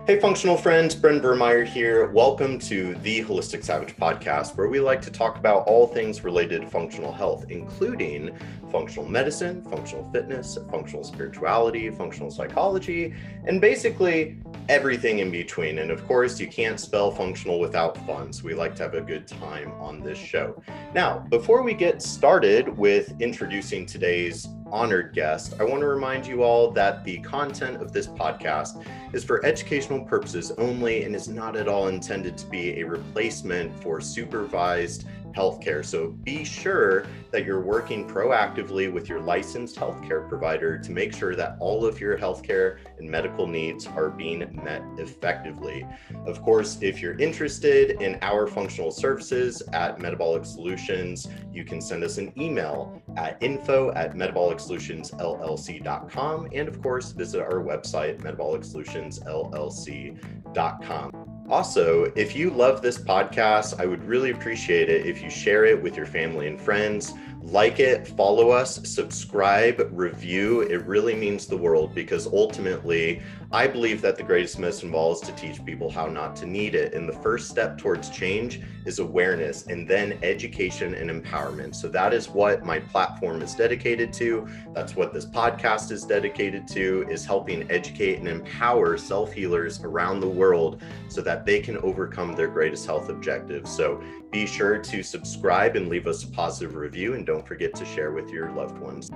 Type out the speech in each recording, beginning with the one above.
Hey, functional friends, Bren Vermeyer here. Welcome to the Holistic Savage podcast, where we like to talk about all things related to functional health, including functional medicine, functional fitness, functional spirituality, functional psychology, and basically everything in between. And of course, you can't spell functional without fun, so we like to have a good time on this show. Now, before we get started with introducing today's honored guest, I want to remind you all that the content of this podcast is for educational purposes only and is not at all intended to be a replacement for supervised healthcare. So be sure that you're working proactively with your licensed healthcare provider to make sure that all of your healthcare and medical needs are being met effectively. Of course, if you're interested in our functional services at Metabolic Solutions, you can send us an email at info@metabolicsolutionsllc.com, and of course, visit our website, metabolicsolutionsllc.com. Also, if you love this podcast, I would really appreciate it if you share it with your family and friends. Like it, follow us, subscribe, review. It really means the world because ultimately, I believe that the greatest medicine of all is to teach people how not to need it. And the first step towards change is awareness and then education and empowerment. So that is what my platform is dedicated to. That's what this podcast is dedicated to, is helping educate and empower self-healers around the world so that they can overcome their greatest health objectives. So be sure to subscribe and leave us a positive review, and don't forget to share with your loved ones.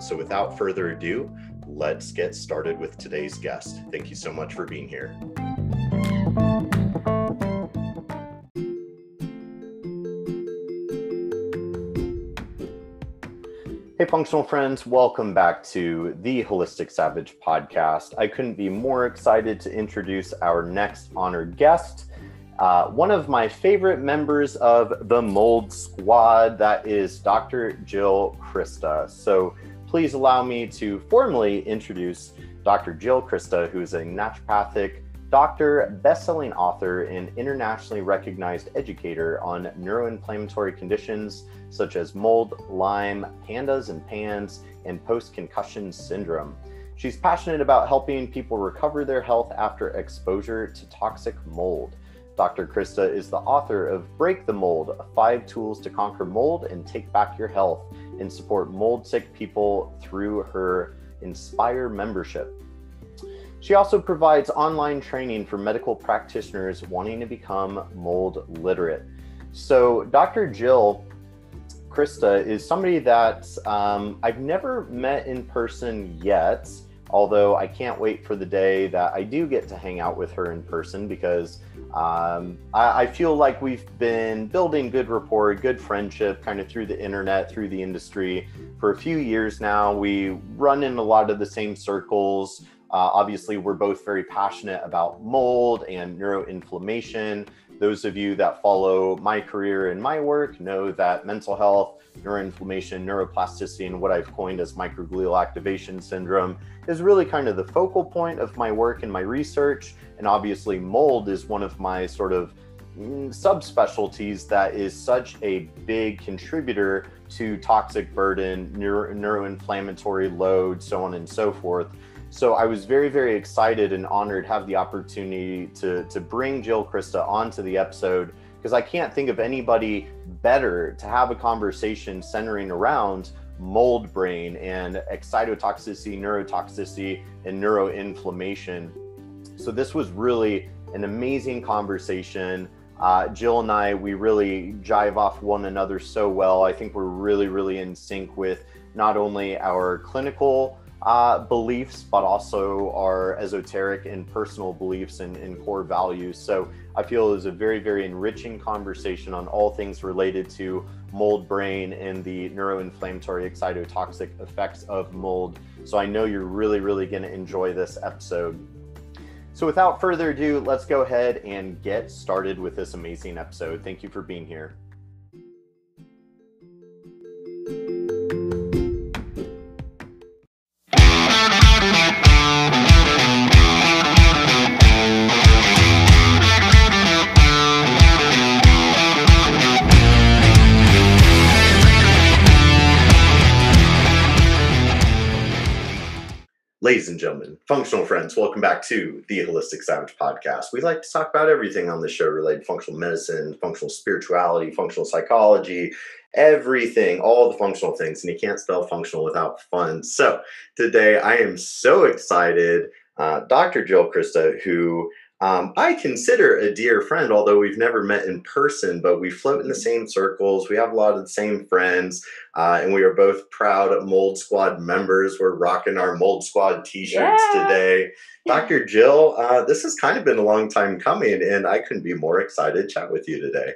So without further ado, let's get started with today's guest. Thank you so much for being here. Hey, functional friends, welcome back to the Holistic Savage podcast. I couldn't be more excited to introduce our next honored guest. One of my favorite members of the Mold Squad, that is Dr. Jill Crista. So please allow me to formally introduce Dr. Jill Crista, who is a naturopathic doctor, best-selling author, and internationally recognized educator on neuroinflammatory conditions such as mold, Lyme, PANDAS and PANS, and post-concussion syndrome. She's passionate about helping people recover their health after exposure to toxic mold. Dr. Crista is the author of Break the Mold, 5 Tools to Conquer Mold and Take Back Your Health, and support mold-sick people through her Inspire membership. She also provides online training for medical practitioners wanting to become mold-literate. So Dr. Jill Crista is somebody that I've never met in person yet, although I can't wait for the day that I do get to hang out with her in person because I feel like we've been building good rapport, good friendship kind of through the internet, through the industry for a few years now. We run in a lot of the same circles. Obviously, we're both very passionate about mold and neuroinflammation. Those of you that follow my career and my work know that mental health, neuroinflammation, neuroplasticity, and what I've coined as microglial activation syndrome is really kind of the focal point of my work and my research. And obviously mold is one of my sort of subspecialties that is such a big contributor to toxic burden, neuroinflammatory load, so on and so forth. So I was very, very excited and honored to have the opportunity to bring Jill Crista onto the episode, because I can't think of anybody better to have a conversation centering around mold brain and excitotoxicity, neurotoxicity, and neuroinflammation. So this was really an amazing conversation. Jill and I, we really jive off one another so well. I think we're really, really in sync with not only our clinical beliefs, but also our esoteric and personal beliefs and core values. So I feel it was a very, very enriching conversation on all things related to mold brain and the neuroinflammatory excitotoxic effects of mold. So I know you're really, really going to enjoy this episode. So without further ado, let's go ahead and get started with this amazing episode. Thank you for being here. Ladies and gentlemen, functional friends, welcome back to the Holistic Savage Podcast. We like to talk about everything on the show related to functional medicine, functional spirituality, functional psychology, everything, all the functional things. And you can't spell functional without fun. So today I am so excited. Dr. Jill Crista, who I consider a dear friend, although we've never met in person, but we float in the same circles. We have a lot of the same friends. And we are both proud Mold Squad members. We're rocking our Mold Squad t-shirts today. Dr. Jill, this has kind of been a long time coming, and I couldn't be more excited to chat with you today.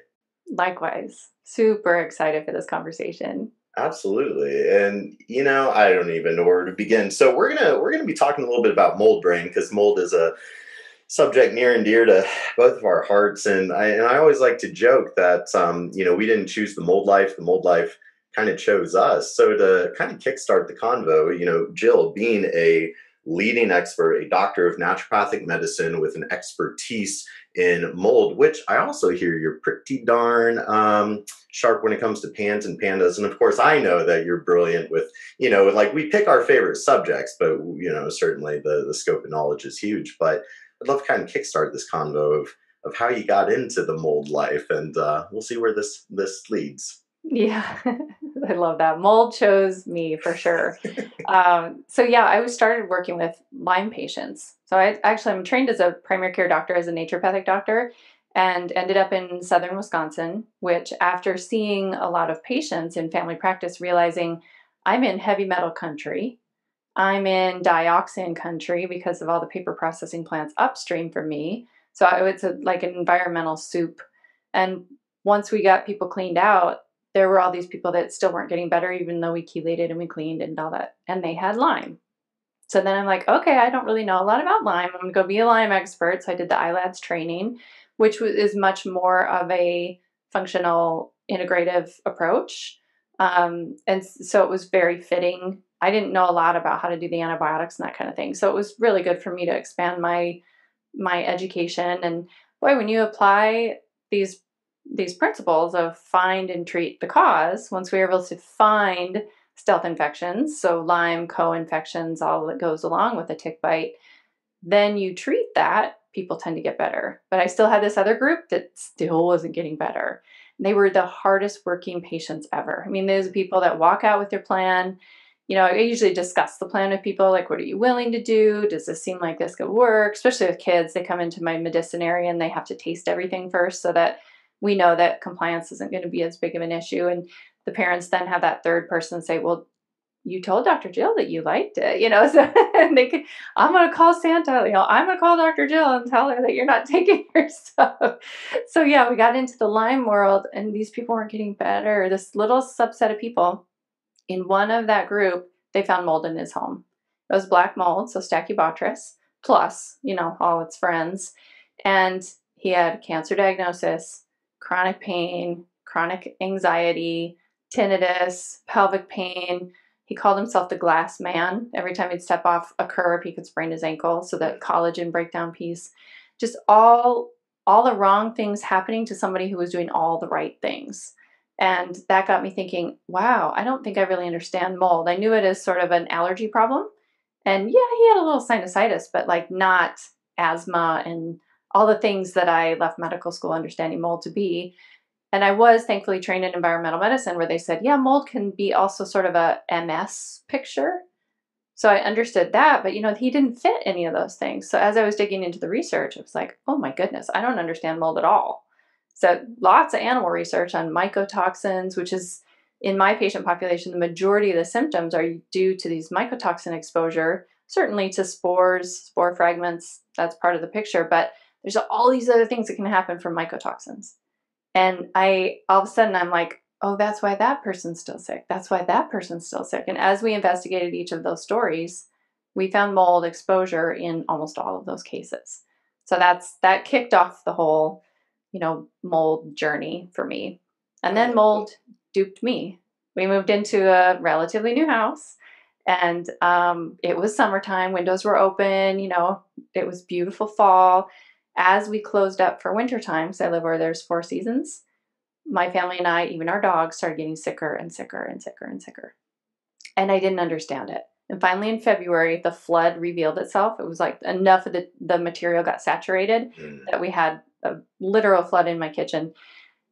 Likewise. Super excited for this conversation. Absolutely. And I don't even know where to begin. So we're gonna be talking a little bit about mold brain, because mold is a subject near and dear to both of our hearts. And I always like to joke that we didn't choose the mold life kind of chose us. So to kind of kickstart the convo, Jill, being a leading expert, a doctor of naturopathic medicine with an expertise in mold, which I also hear you're pretty darn sharp when it comes to pans and pandas. And of course, I know that you're brilliant with, like we pick our favorite subjects, but certainly the scope of knowledge is huge. But I'd love to kind of kickstart this convo of how you got into the mold life, and we'll see where this leads. Yeah, I love that. Mold chose me for sure. So yeah, I started working with Lyme patients. So I'm trained as a primary care doctor, as a naturopathic doctor, and ended up in southern Wisconsin, which after seeing a lot of patients in family practice, realizing I'm in heavy metal country, I'm in dioxin country because of all the paper processing plants upstream from me. So it's like an environmental soup. And once we got people cleaned out, there were all these people that still weren't getting better, even though we chelated and we cleaned and all that. And they had Lyme. So then I'm like, okay, I don't really know a lot about Lyme. I'm going to go be a Lyme expert. So I did the ILADS training, which is much more of a functional integrative approach. And so it was very fitting. I didn't know a lot about how to do the antibiotics and that kind of thing. So it was really good for me to expand my education. And boy, when you apply these principles of find and treat the cause, once we were able to find stealth infections, so Lyme, co-infections, all that goes along with a tick bite, then you treat that, people tend to get better. But I still had this other group that still wasn't getting better. And they were the hardest working patients ever. I mean, those people that walk out with their plan. I usually discuss the plan with people, like, what are you willing to do? Does this seem like this could work? Especially with kids, they come into my medicine area and they have to taste everything first so that we know that compliance isn't going to be as big of an issue. And the parents then have that third person say, well, you told Dr. Jill that you liked it, so and I'm going to call Santa, I'm going to call Dr. Jill and tell her that you're not taking your stuff. So yeah, we got into the Lyme world and these people weren't getting better. This little subset of people, in one of that group, they found mold in his home. It was black mold, so Stachybotrys, plus, all its friends. And he had cancer diagnosis, chronic pain, chronic anxiety, tinnitus, pelvic pain. He called himself the glass man. Every time he'd step off a curb, he could sprain his ankle. So that collagen breakdown piece, just all the wrong things happening to somebody who was doing all the right things. And that got me thinking, wow, I don't think I really understand mold. I knew it as sort of an allergy problem. And yeah, he had a little sinusitis, but like not asthma and all the things that I left medical school understanding mold to be. And I was thankfully trained in environmental medicine where they said, yeah, mold can be also sort of a MS picture. So I understood that, but he didn't fit any of those things. So as I was digging into the research, it was like, oh my goodness, I don't understand mold at all. So lots of animal research on mycotoxins, which is in my patient population, the majority of the symptoms are due to these mycotoxin exposure, certainly to spores, spore fragments, that's part of the picture, but there's all these other things that can happen from mycotoxins. And all of a sudden I'm like, oh, that's why that person's still sick. That's why that person's still sick. And as we investigated each of those stories, we found mold exposure in almost all of those cases. So that kicked off the whole, mold journey for me. And then mold duped me. We moved into a relatively new house and it was summertime, windows were open, it was beautiful fall. As we closed up for wintertime, so I live where there's 4 seasons, my family and I, even our dogs, started getting sicker and sicker and sicker and sicker. And I didn't understand it. And finally in February, the flood revealed itself. It was like enough of the material got saturated that we had a literal flood in my kitchen.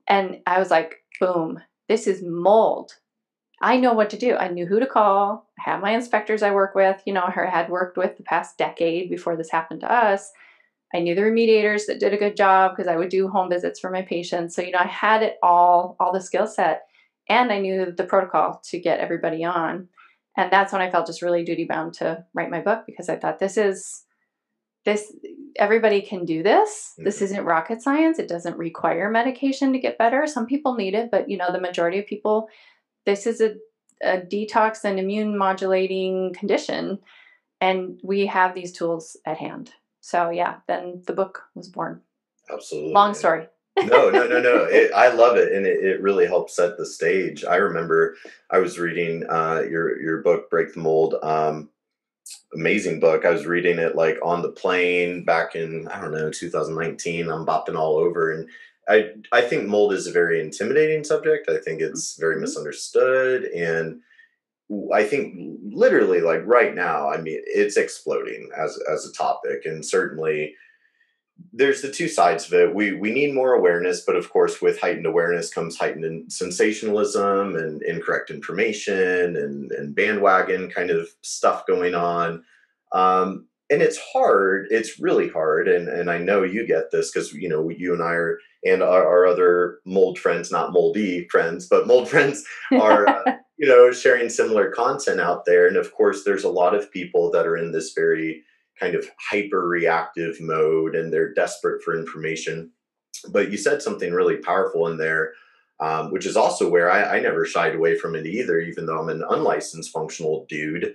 And I was like, boom, this is mold. I know what to do. I knew who to call. I have my inspectors I work with, you know, I had worked with the past decade before this happened to us. I knew the remediators that did a good job because I would do home visits for my patients. So, you know, I had it all the skill set, and I knew the protocol to get everybody on. And that's when I felt just really duty bound to write my book, because I thought this, everybody can do this. This isn't rocket science. It doesn't require medication to get better. Some people need it, but you know, the majority of people, this is a detox and immune modulating condition. And we have these tools at hand. So yeah, then the book was born. Absolutely. Long story. No. I love it, and it really helps set the stage. I remember I was reading your book, Break the Mold. Amazing book. I was reading it like on the plane back in, I don't know, 2019. I'm bopping all over, and I think mold is a very intimidating subject. I think it's very misunderstood, and I think literally like right now, I mean, it's exploding as a topic, and certainly there's the two sides of it. We need more awareness, but of course, with heightened awareness comes heightened sensationalism and incorrect information and bandwagon kind of stuff going on. And it's hard. It's really hard. And I know you get this because, you know, you and I are, and our other mold friends, not moldy friends, but mold friends are, you know, sharing similar content out there. And of course, there's a lot of people that are in this very kind of hyper reactive mode, and they're desperate for information. But you said something really powerful in there, which is also where I never shied away from it either, even though I'm an unlicensed functional dude.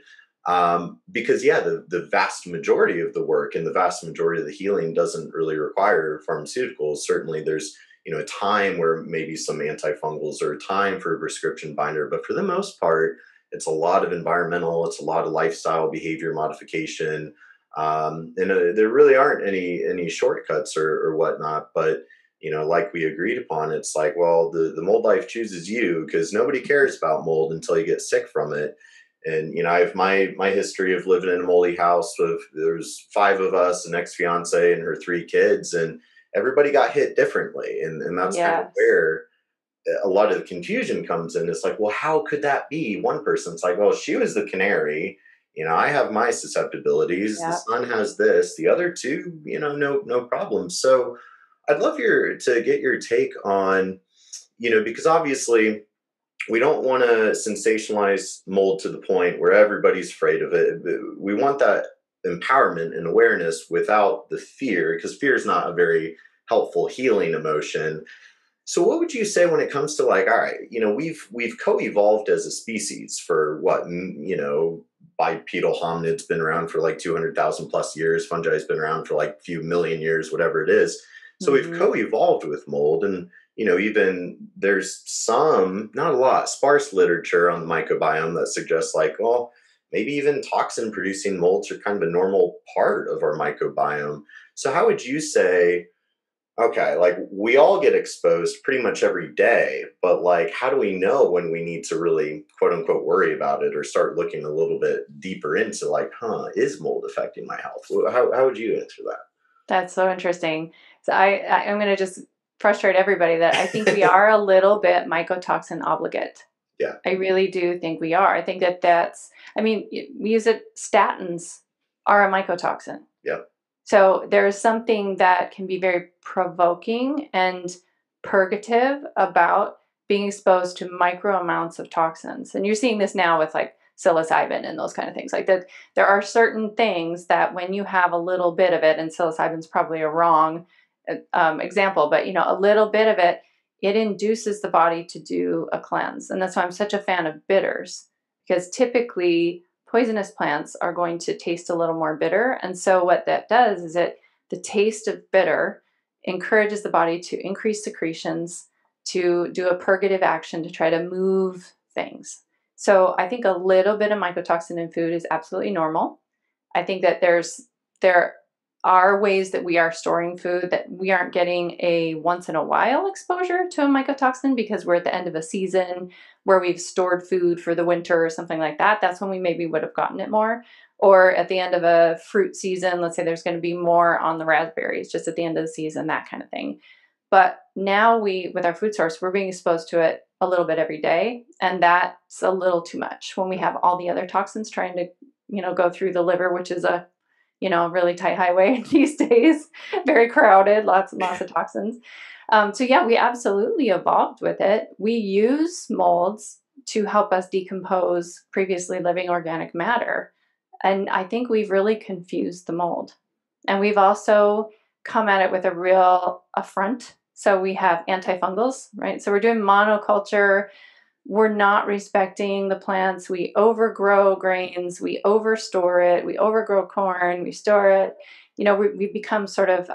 Because yeah, the vast majority of the work and the vast majority of the healing doesn't really require pharmaceuticals. Certainly there's, you know, a time where maybe some antifungals or a time for a prescription binder, but for the most part, it's a lot of environmental, it's a lot of lifestyle behavior modification. And there really aren't any shortcuts or whatnot. But you know, like we agreed upon, it's like, well, the mold life chooses you, because nobody cares about mold until you get sick from it. And you know, I have my history of living in a moldy house. There's 5 of us, an ex-fiance and her 3 kids, and everybody got hit differently. And that's kind of where a lot of the confusion comes in. It's like, well, how could that be? One person's like, well, she was the canary. You know, I have my susceptibilities. The son has this. The other 2, you know, no problem. So I'd love to get your take on, you know, because obviously we don't want to sensationalize mold to the point where everybody's afraid of it. We want that empowerment and awareness without the fear, because fear is not a very helpful healing emotion. So what would you say when it comes to like, all right, you know, we've co-evolved as a species for what, you know, bipedal hominids been around for like 200,000 plus years. Fungi has been around for like a few million years, whatever it is. So we've co-evolved with mold. And, you know, even there's some, not a lot, sparse literature on the microbiome that suggests like, well, maybe even toxin producing molds are kind of a normal part of our microbiome. So how would you say, okay, like we all get exposed pretty much every day, but like, how do we know when we need to really quote unquote worry about it or start looking a little bit deeper into like, is mold affecting my health? How would you answer that? That's so interesting. So I'm going to just frustrate everybody that I think we are a little bit mycotoxin obligate. Yeah. I really do think we are. I think I mean, we use it, statins are a mycotoxin. Yeah. So there's something that can be very provoking and purgative about being exposed to micro amounts of toxins. And you're seeing this now with like psilocybin and those kind of things. Like that, there are certain things that when you have a little bit of it, and psilocybin's probably a wrong example, but you know, a little bit of it, it induces the body to do a cleanse. And that's why I'm such a fan of bitters, because typically poisonous plants are going to taste a little more bitter. And so what that does is the taste of bitter encourages the body to increase secretions, to do a purgative action to try to move things. So I think a little bit of mycotoxin in food is absolutely normal. I think that there are ways that we are storing food, that we aren't getting a once in a while exposure to a mycotoxin because we're at the end of a season where we've stored food for the winter or something like that. That's when we maybe would have gotten it more. Or at the end of a fruit season, let's say there's going to be more on the raspberries just at the end of the season, that kind of thing. But now with our food source, we're being exposed to it a little bit every day. And that's a little too much when we have all the other toxins trying to, go through the liver, which is a, really tight highway these days, very crowded, lots and lots of toxins. So yeah, we absolutely evolved with it. We use molds to help us decompose previously living organic matter. And I think we've really confused the mold. And we've also come at it with a real affront. So we have antifungals, right? So we're doing monoculture. We're not respecting the plants. We overgrow grains. We overstore it. We overgrow corn. We store it. We become sort of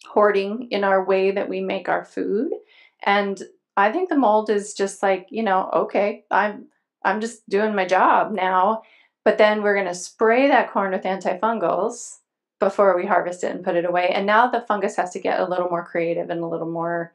hoarding in our way that we make our food. And I think the mold is just like, okay, I'm just doing my job now. But then we're going to spray that corn with antifungals before we harvest it and put it away. And now the fungus has to get a little more creative and a little more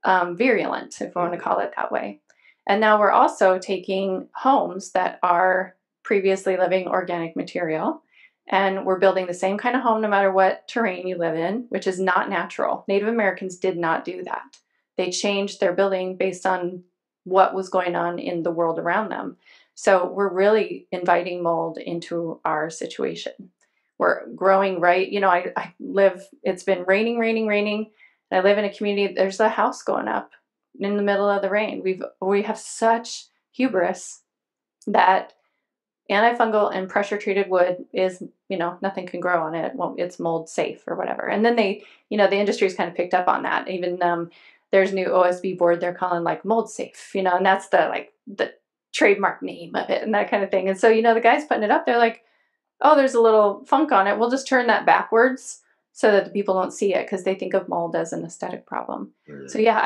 virulent, if we want to call it that way. And now we're also taking homes that are previously living organic material, and we're building the same kind of home no matter what terrain you live in, which is not natural. Native Americans did not do that. They changed their building based on what was going on in the world around them. So we're really inviting mold into our situation. We're growing right. I live, it's been raining. And I live in a community, there's a house going up in the middle of the rain. We have such hubris that antifungal and pressure treated wood is, nothing can grow on it. Well, it's mold safe or whatever. And then the industry's kind of picked up on that. Even there's new OSB board they're calling like mold safe, and that's the trademark name of it and that kind of thing. And so, the guys putting it up, they're like, oh, there's a little funk on it. We'll just turn that backwards so that the people don't see it because they think of mold as an aesthetic problem. So yeah,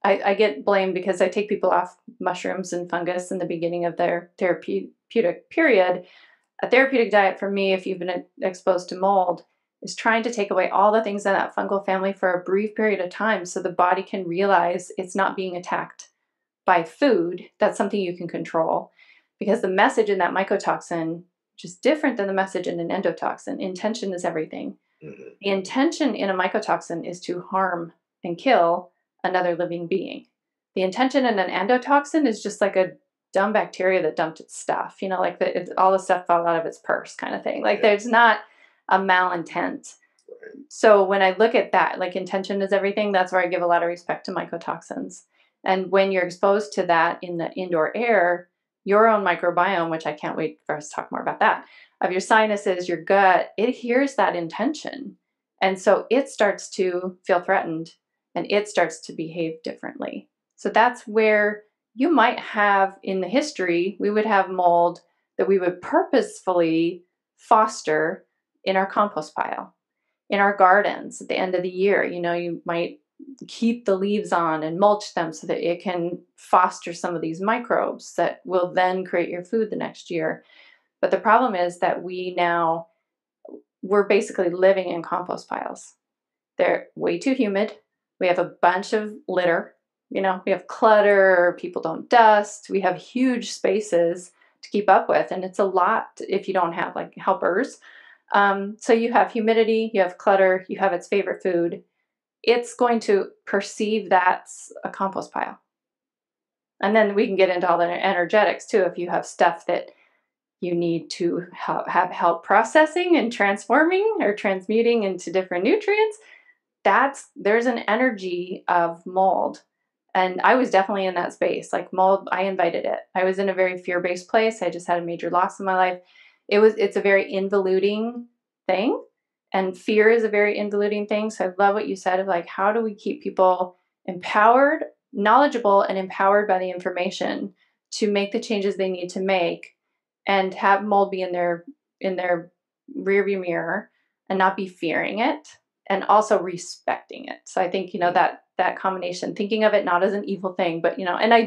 I get blamed because I take people off mushrooms and fungus in the beginning of their therapeutic period. A therapeutic diet for me, if you've been exposed to mold, is trying to take away all the things in that fungal family for a brief period of time so the body can realize it's not being attacked by food. That's something you can control, because the message in that mycotoxin, which is different than the message in an endotoxin, intention is everything. The intention in a mycotoxin is to harm and kill another living being. The intention in an endotoxin is just like a dumb bacteria that dumped its stuff, all the stuff fell out of its purse kind of thing. There's not a malintent. So when I look at that, intention is everything, that's where I give a lot of respect to mycotoxins. And when you're exposed to that in the indoor air, your own microbiome, which I can't wait for us to talk more about that, of your sinuses, your gut, it hears that intention. And so it starts to feel threatened and it starts to behave differently. So that's where you might have in the history, we would have mold that we would purposefully foster in our compost pile, in our gardens at the end of the year. You might keep the leaves on and mulch them so that it can foster some of these microbes that will then create your food the next year. But the problem is that we're basically living in compost piles. They're way too humid. We have a bunch of litter. We have clutter, people don't dust. We have huge spaces to keep up with. And it's a lot if you don't have helpers. So you have humidity, you have clutter, you have its favorite food. It's going to perceive that's a compost pile. And then we can get into all the energetics too. If you have stuff that you need to have help processing and transforming or transmuting into different nutrients, there's an energy of mold. And I was definitely in that space. Mold, I invited it. I was in a very fear-based place. I just had a major loss in my life. It's a very involuting thing. And fear is a very involuting thing. So I love what you said of how do we keep people empowered, knowledgeable, and empowered by the information to make the changes they need to make, and have mold be in their rearview mirror and not be fearing it, and also respecting it. So I think, that combination, thinking of it not as an evil thing, but, and I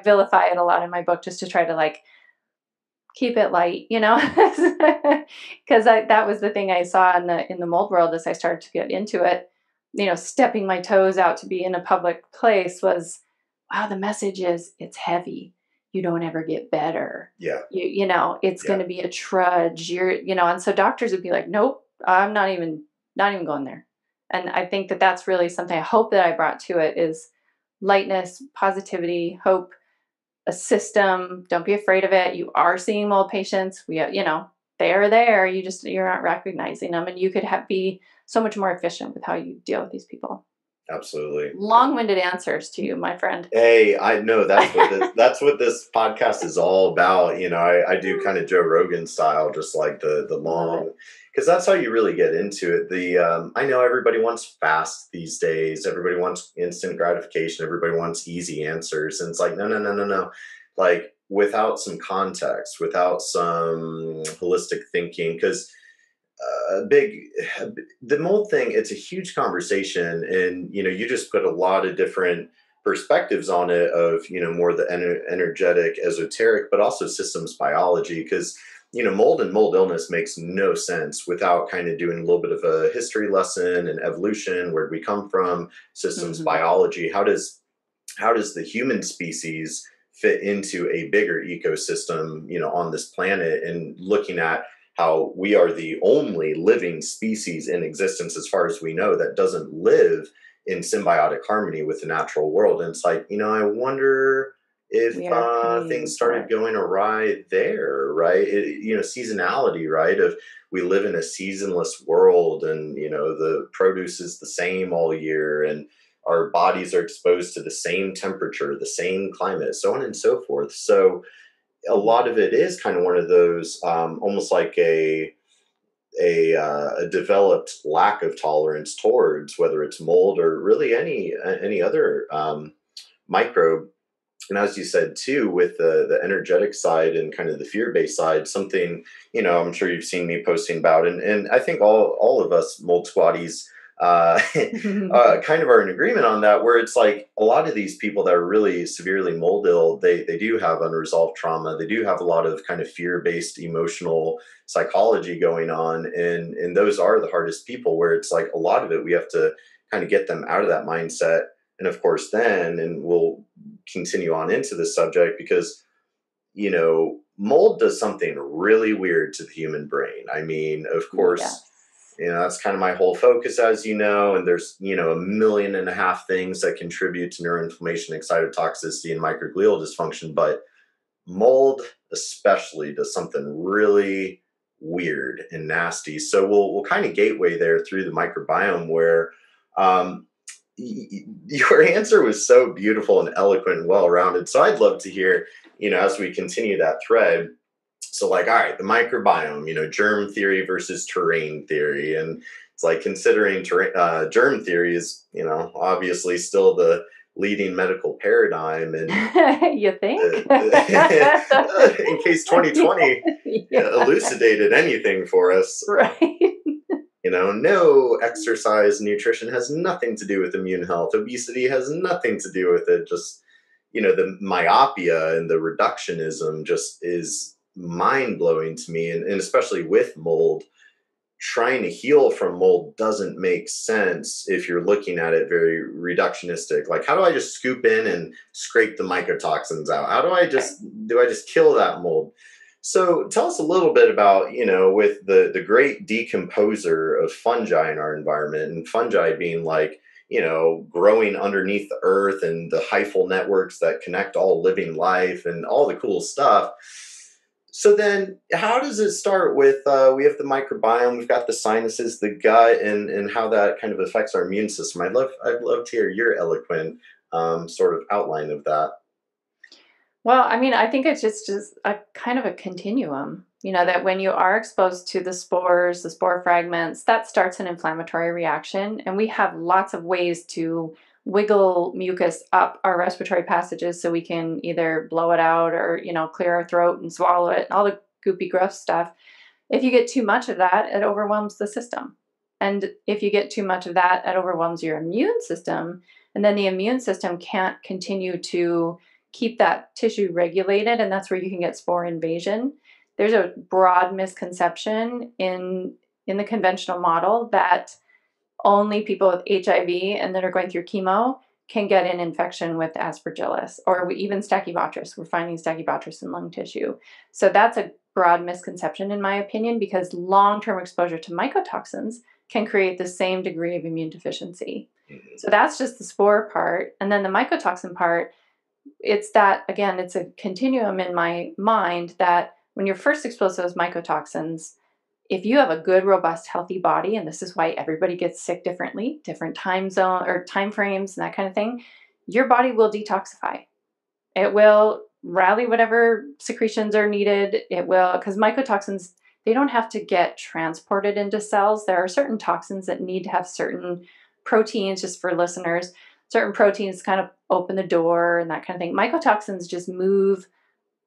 vilify it a lot in my book just to try to keep it light, because that was the thing I saw in the mold world as I started to get into it. Stepping my toes out to be in a public place was, wow, the message is it's heavy. You don't ever get better. Yeah. It's going to be a trudge. And so doctors would be like, nope, I'm not even going there. And I think that that's really something I hope that I brought to it is lightness, positivity, hope, a system. Don't be afraid of it. You are seeing mold patients. They are there. You're not recognizing them, and you could be so much more efficient with how you deal with these people. Absolutely. Long-winded answers to you, my friend. Hey, I know that's what this podcast is all about. I do kind of Joe Rogan style, just like the long, because that's how you really get into it. I know everybody wants fast these days. Everybody wants instant gratification. Everybody wants easy answers, and it's like no. Like without some context, without some holistic thinking, because the mold thing, it's a huge conversation, and you just put a lot of different perspectives on it of more the energetic, esoteric, but also systems biology, because mold and mold illness makes no sense without kind of doing a little bit of a history lesson and evolution. Where do we come from? Systems biology. How does the human species fit into a bigger ecosystem on this planet, and looking at how we are the only living species in existence, as far as we know, that doesn't live in symbiotic harmony with the natural world. And it's like, I wonder if things started going awry there, right? Seasonality, right? If we live in a seasonless world, and the produce is the same all year, and our bodies are exposed to the same temperature, the same climate, so on and so forth. So a lot of it is kind of one of those almost like a developed lack of tolerance towards whether it's mold or really any other microbe. And as you said too, with the energetic side and kind of the fear-based side, something I'm sure you've seen me posting about, and I think all of us mold squatties kind of are in agreement on that, where it's like a lot of these people that are really severely mold ill, they do have unresolved trauma. They do have a lot of kind of fear-based emotional psychology going on, and those are the hardest people, where it's like a lot of it we have to kind of get them out of that mindset. And of course then, and we'll continue on into this subject, because mold does something really weird to the human brain. I mean, of course, that's kind of my whole focus, as and there's, 1.5 million things that contribute to neuroinflammation, excitotoxicity, and microglial dysfunction. But mold especially does something really weird and nasty. So we'll kind of gateway there through the microbiome, where your answer was so beautiful and eloquent and well-rounded. So I'd love to hear, as we continue that thread. So like, all right, the microbiome, germ theory versus terrain theory. And it's like, considering germ theory is, obviously still the leading medical paradigm. And you think? In case 2020 elucidated anything for us. Right. No, exercise, nutrition has nothing to do with immune health. Obesity has nothing to do with it. Just, the myopia and the reductionism just is mind-blowing to me. And especially with mold, trying to heal from mold doesn't make sense if you're looking at it very reductionistic. Like, how do I just scoop in and scrape the mycotoxins out? How do I just kill that mold? So tell us a little bit about, with the great decomposer of fungi in our environment, and fungi being like, growing underneath the earth, and the hyphal networks that connect all living life and all the cool stuff. So then how does it start with, we have the microbiome, we've got the sinuses, the gut, and how that kind of affects our immune system. I'd love to hear your eloquent sort of outline of that. Well, I mean, I think it's just a kind of a continuum, that when you are exposed to the spores, the spore fragments, that starts an inflammatory reaction. And we have lots of ways to wiggle mucus up our respiratory passages so we can either blow it out or, clear our throat and swallow it, all the goopy, gross stuff. If you get too much of that, it overwhelms the system. And if you get too much of that, it overwhelms your immune system. And then the immune system can't continue to keep that tissue regulated, and that's where you can get spore invasion. there's a broad misconception in the conventional model that only people with HIV and that are going through chemo can get an infection with Aspergillus or even Stachybotrys. We're finding Stachybotrys in lung tissue. So that's a broad misconception in my opinion, because long-term exposure to mycotoxins can create the same degree of immune deficiency. So that's just the spore part. And then the mycotoxin part, it's that, again, it's a continuum in my mind that when you're first exposed to those mycotoxins, if you have a good, robust, healthy body, and this is why everybody gets sick differently, different time zone or time frames and that kind of thing, your body will detoxify. It will rally whatever secretions are needed. It will, because mycotoxins, they don't have to get transported into cells. There are certain toxins that need to have certain proteins, just for listeners, certain proteins kind of open the door and that kind of thing. Mycotoxins just move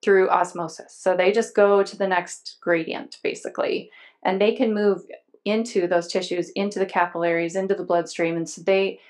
through osmosis. So they just go to the next gradient, basically, and they can move into those tissues, into the capillaries, into the bloodstream. And so they,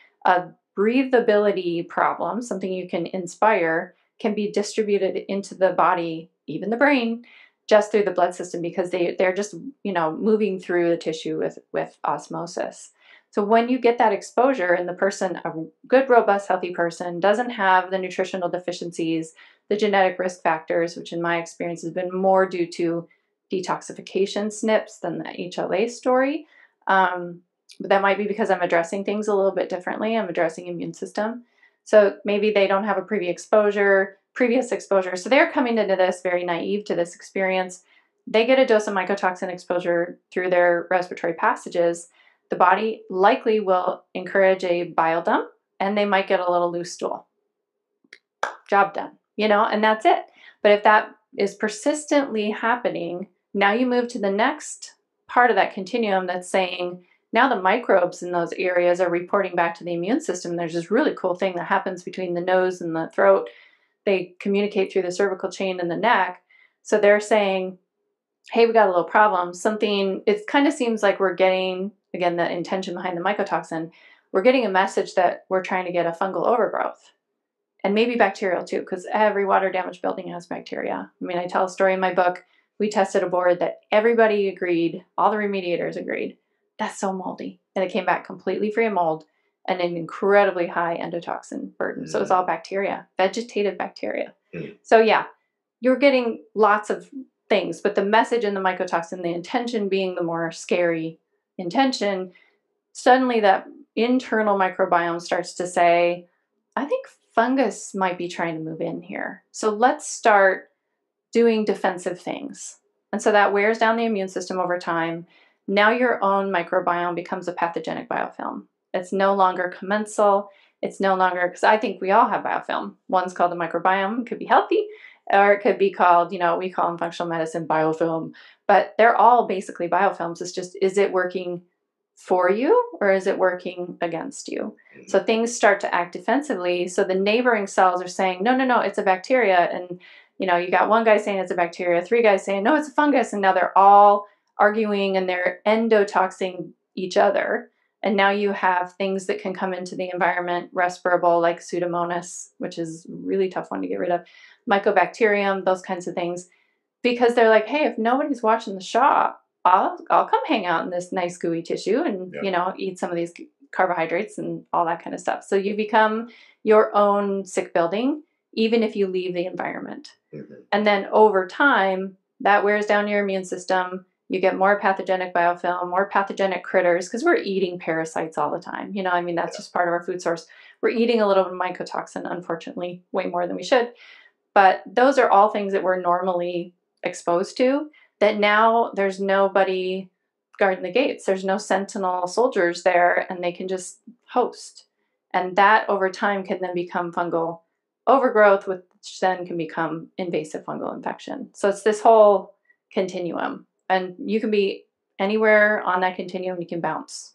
breathability problem, something you can inspire, can be distributed into the body, even the brain, just through the blood system, because they're just, moving through the tissue with osmosis. So when you get that exposure and the person, a good, robust, healthy person, doesn't have the nutritional deficiencies, the genetic risk factors, which in my experience has been more due to detoxification SNPs than the HLA story. But that might be because I'm addressing things a little bit differently. I'm addressing immune system. So maybe they don't have a previous exposure. So they're coming into this very naive to this experience. They get a dose of mycotoxin exposure through their respiratory passages. The body likely will encourage a bile dump, and they might get a little loose stool. Job done, and that's it. But if that is persistently happening, now you move to the next part of that continuum that's saying, now the microbes in those areas are reporting back to the immune system. There's this really cool thing that happens between the nose and the throat. They communicate through the cervical chain and the neck. So they're saying, hey, we got a little problem. It kind of seems like we're getting, again, the intention behind the mycotoxin, we're getting a message that we're trying to get a fungal overgrowth. And maybe bacterial too, because every water damaged building has bacteria. I mean, I tell a story in my book. We tested a board that everybody agreed, all the remediators agreed, that's so moldy. And it came back completely free of mold and an incredibly high endotoxin burden. So it's all bacteria, vegetative bacteria. So yeah, you're getting lots of things, but the message in the mycotoxin, the intention being the more scary intention, suddenly that internal microbiome starts to say, I think fungus might be trying to move in here. So let's start doing defensive things. And so that wears down the immune system over time. Now your own microbiome becomes a pathogenic biofilm. It's no longer commensal. It's no longer, because I think we all have biofilm. One's called the microbiome, it could be healthy, or it could be called, we call in functional medicine biofilm, but they're all basically biofilms. It's just, is it working for you or is it working against you? So things start to act defensively. So the neighboring cells are saying, no, it's a bacteria. And, you got one guy saying it's a bacteria, three guys saying, no, it's a fungus. And now they're all arguing and they're endotoxing each other. And now you have things that can come into the environment, respirable, like Pseudomonas, which is a really tough one to get rid of, Mycobacterium, those kinds of things, because they're like, hey, if nobody's watching the shop, I'll come hang out in this nice gooey tissue and, eat some of these carbohydrates and all that kind of stuff. So you become your own sick building, even if you leave the environment. And then over time, that wears down your immune system. You get more pathogenic biofilm, more pathogenic critters, because we're eating parasites all the time. That's just part of our food source. We're eating a little bit of mycotoxin, unfortunately, way more than we should. But those are all things that we're normally exposed to, that now there's nobody guarding the gates. There's no sentinel soldiers there, and they can just host. And that over time can then become fungal overgrowth, which then can become invasive fungal infection. So it's this whole continuum. And you can be anywhere on that continuum, you can bounce.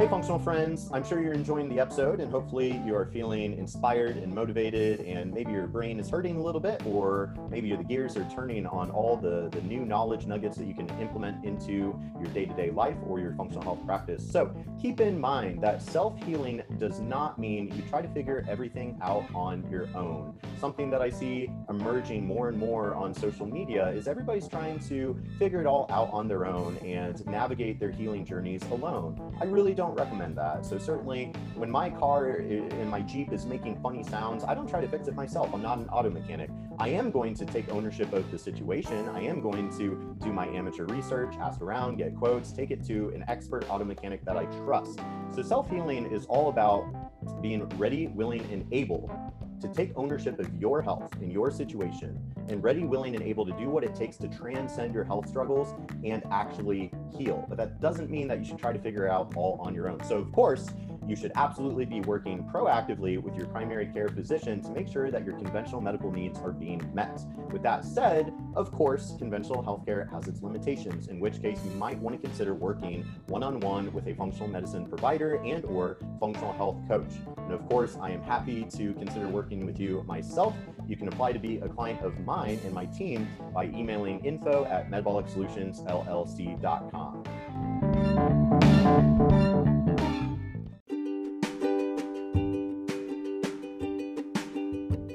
Hey, functional friends. I'm sure you're enjoying the episode, and hopefully you are feeling inspired and motivated, and maybe your brain is hurting a little bit, or maybe the gears are turning on all the new knowledge nuggets that you can implement into your day-to-day life or your functional health practice. So keep in mind that self-healing does not mean you try to figure everything out on your own. Something that I see emerging more and more on social media is everybody's trying to figure it all out on their own and navigate their healing journeys alone. I really don't recommend that. So certainly when my car and my Jeep is making funny sounds, I don't try to fix it myself. I'm not an auto mechanic. I am going to take ownership of the situation. I am going to do my amateur research, ask around, get quotes, take it to an expert auto mechanic that I trust. So self-healing is all about being ready, willing, and able to take ownership of your health in your situation, and ready, willing, and able to do what it takes to transcend your health struggles and actually heal. But that doesn't mean that you should try to figure it out all on your own. So of course, you should absolutely be working proactively with your primary care physician to make sure that your conventional medical needs are being met. With that said, of course, conventional healthcare has its limitations, in which case you might want to consider working one-on-one with a functional medicine provider and or functional health coach. And of course, I am happy to consider working with you myself. You can apply to be a client of mine and my team by emailing info@metabolicsolutions.llc.com.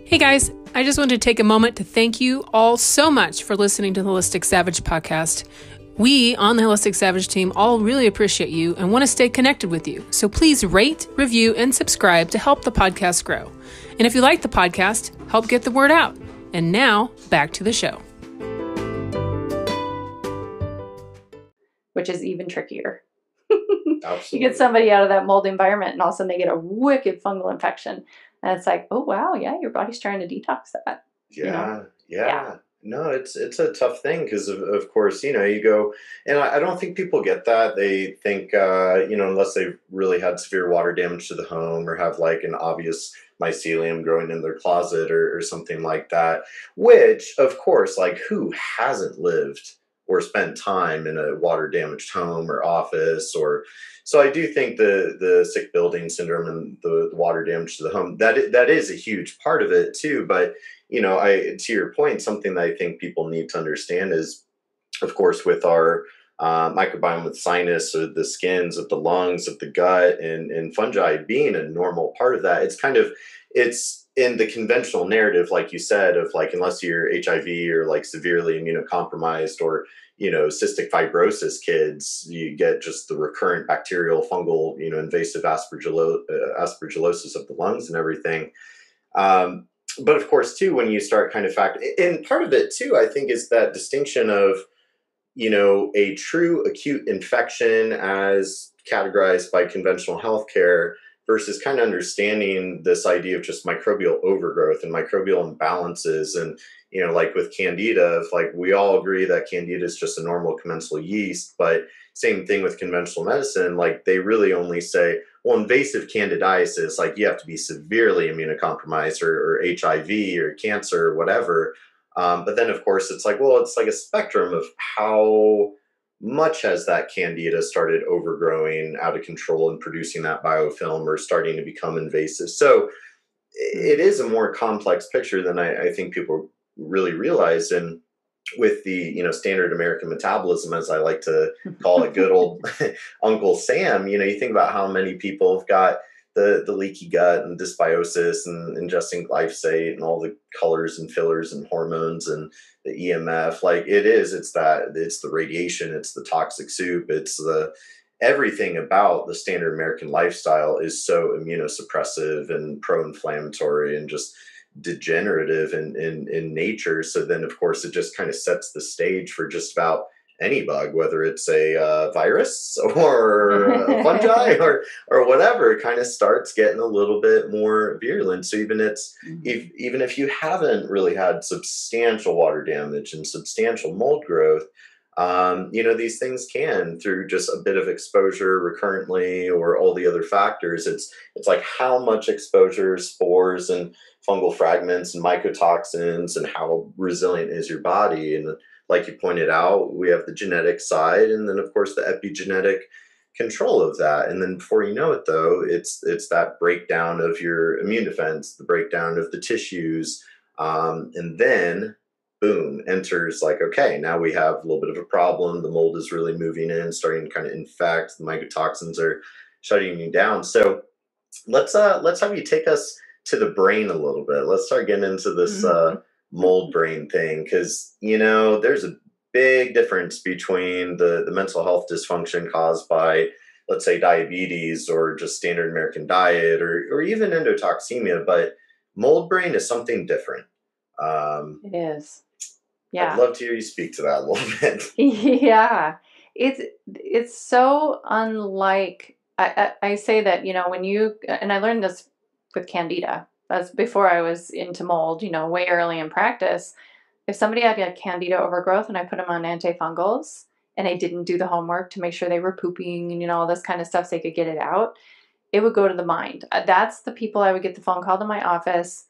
Hey guys, I just wanted to take a moment to thank you all so much for listening to the Holistic Savage podcast. We on the Holistic Savage team all really appreciate you and want to stay connected with you. So please rate, review, and subscribe to help the podcast grow. And if you like the podcast, help get the word out. And now, back to the show. Which is even trickier. Absolutely. You get somebody out of that mold environment and all of a sudden they get a wicked fungal infection. And it's like, oh, wow, yeah, your body's trying to detox that. Yeah. No, it's a tough thing because, of course, you go, and I don't think people get that. They think, unless they've really had severe water damage to the home or have like an obvious mycelium growing in their closet or something like that, which, of course, like who hasn't lived or spent time in a water damaged home or office or so I do think the sick building syndrome and the water damage to the home, that is a huge part of it too. But, to your point, something that I think people need to understand is, of course, with our microbiome with sinus or the skins of the lungs, of the gut and fungi being a normal part of that, it's in the conventional narrative, like you said, of like, unless you're HIV or like severely immunocompromised or, cystic fibrosis kids, you get just the recurrent bacterial, fungal, invasive aspergillosis of the lungs and everything. But of course, too, when you start kind of and part of it too, I think, is that distinction of, a true acute infection as categorized by conventional healthcare versus kind of understanding this idea of just microbial overgrowth and microbial imbalances. And, like with Candida, like we all agree that Candida is just a normal commensal yeast, but same thing with conventional medicine, like they really only say, well, invasive candidiasis, like you have to be severely immunocompromised or HIV or cancer or whatever. But then, of course, it's like, well, it's like a spectrum of how much has that Candida started overgrowing out of control and producing that biofilm or starting to become invasive. So it is a more complex picture than I think people really realize. And with the, standard American metabolism, as I like to call it, good old Uncle Sam, you think about how many people have got the leaky gut and dysbiosis and ingesting glyphosate and all the colors and fillers and hormones and the EMF. Like it's the radiation, it's the toxic soup, it's everything about the standard American lifestyle is so immunosuppressive and pro-inflammatory and just degenerative in nature. So then, of course, it just kind of sets the stage for just about any bug, whether it's a virus or a fungi or whatever, it kind of starts getting a little bit more virulent. So even if you haven't really had substantial water damage and substantial mold growth, these things can, through just a bit of exposure recurrently or all the other factors, it's like how much exposure, spores and fungal fragments and mycotoxins, and how resilient is your body. And like you pointed out, we have the genetic side, and then of course the epigenetic control of that. And then before you know it, though, it's that breakdown of your immune defense, the breakdown of the tissues, and then boom, enters like, okay, now we have a little bit of a problem. The mold is really moving in, starting to kind of infect. The mycotoxins are shutting you down. So let's have you take us to the brain a little bit. Let's start getting into this mold brain thing, because there's a big difference between the mental health dysfunction caused by, let's say, diabetes or just standard American diet or even endotoxemia, but mold brain is something different. It is. Yeah. I'd love to hear you speak to that a little bit. Yeah. It's so unlike, I say that, when and I learned this with Candida. That's before I was into mold, way early in practice. If somebody had a Candida overgrowth and I put them on antifungals and I didn't do the homework to make sure they were pooping and, all this kind of stuff so they could get it out, it would go to the mind. That's the people I would get the phone call to my office.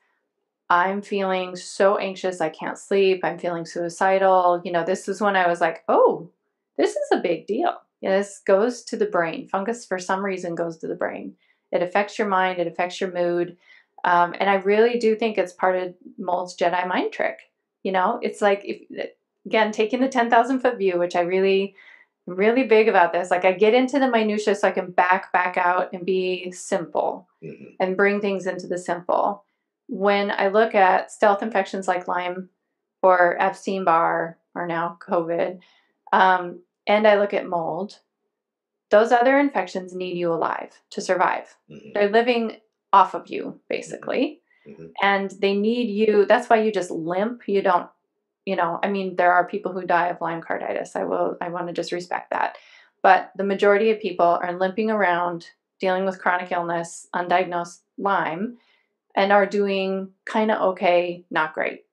I'm feeling so anxious. I can't sleep. I'm feeling suicidal. This is when I was like, oh, this is a big deal. This goes to the brain. Fungus, for some reason, goes to the brain. It affects your mind. It affects your mood. And I really do think it's part of mold's Jedi mind trick. It's like, again, taking the 10,000 foot view, which I'm really big about this. Like, I get into the minutia so I can back out and be simple and bring things into the simple. When I look at stealth infections like Lyme or Epstein-Barr or now COVID, and I look at mold, those other infections need you alive to survive. They're living off of you, basically. And they need you. That's why you just limp. You don't, there are people who die of Lyme carditis. I want to just respect that. But the majority of people are limping around, dealing with chronic illness, undiagnosed Lyme, and are doing kind of okay, not great.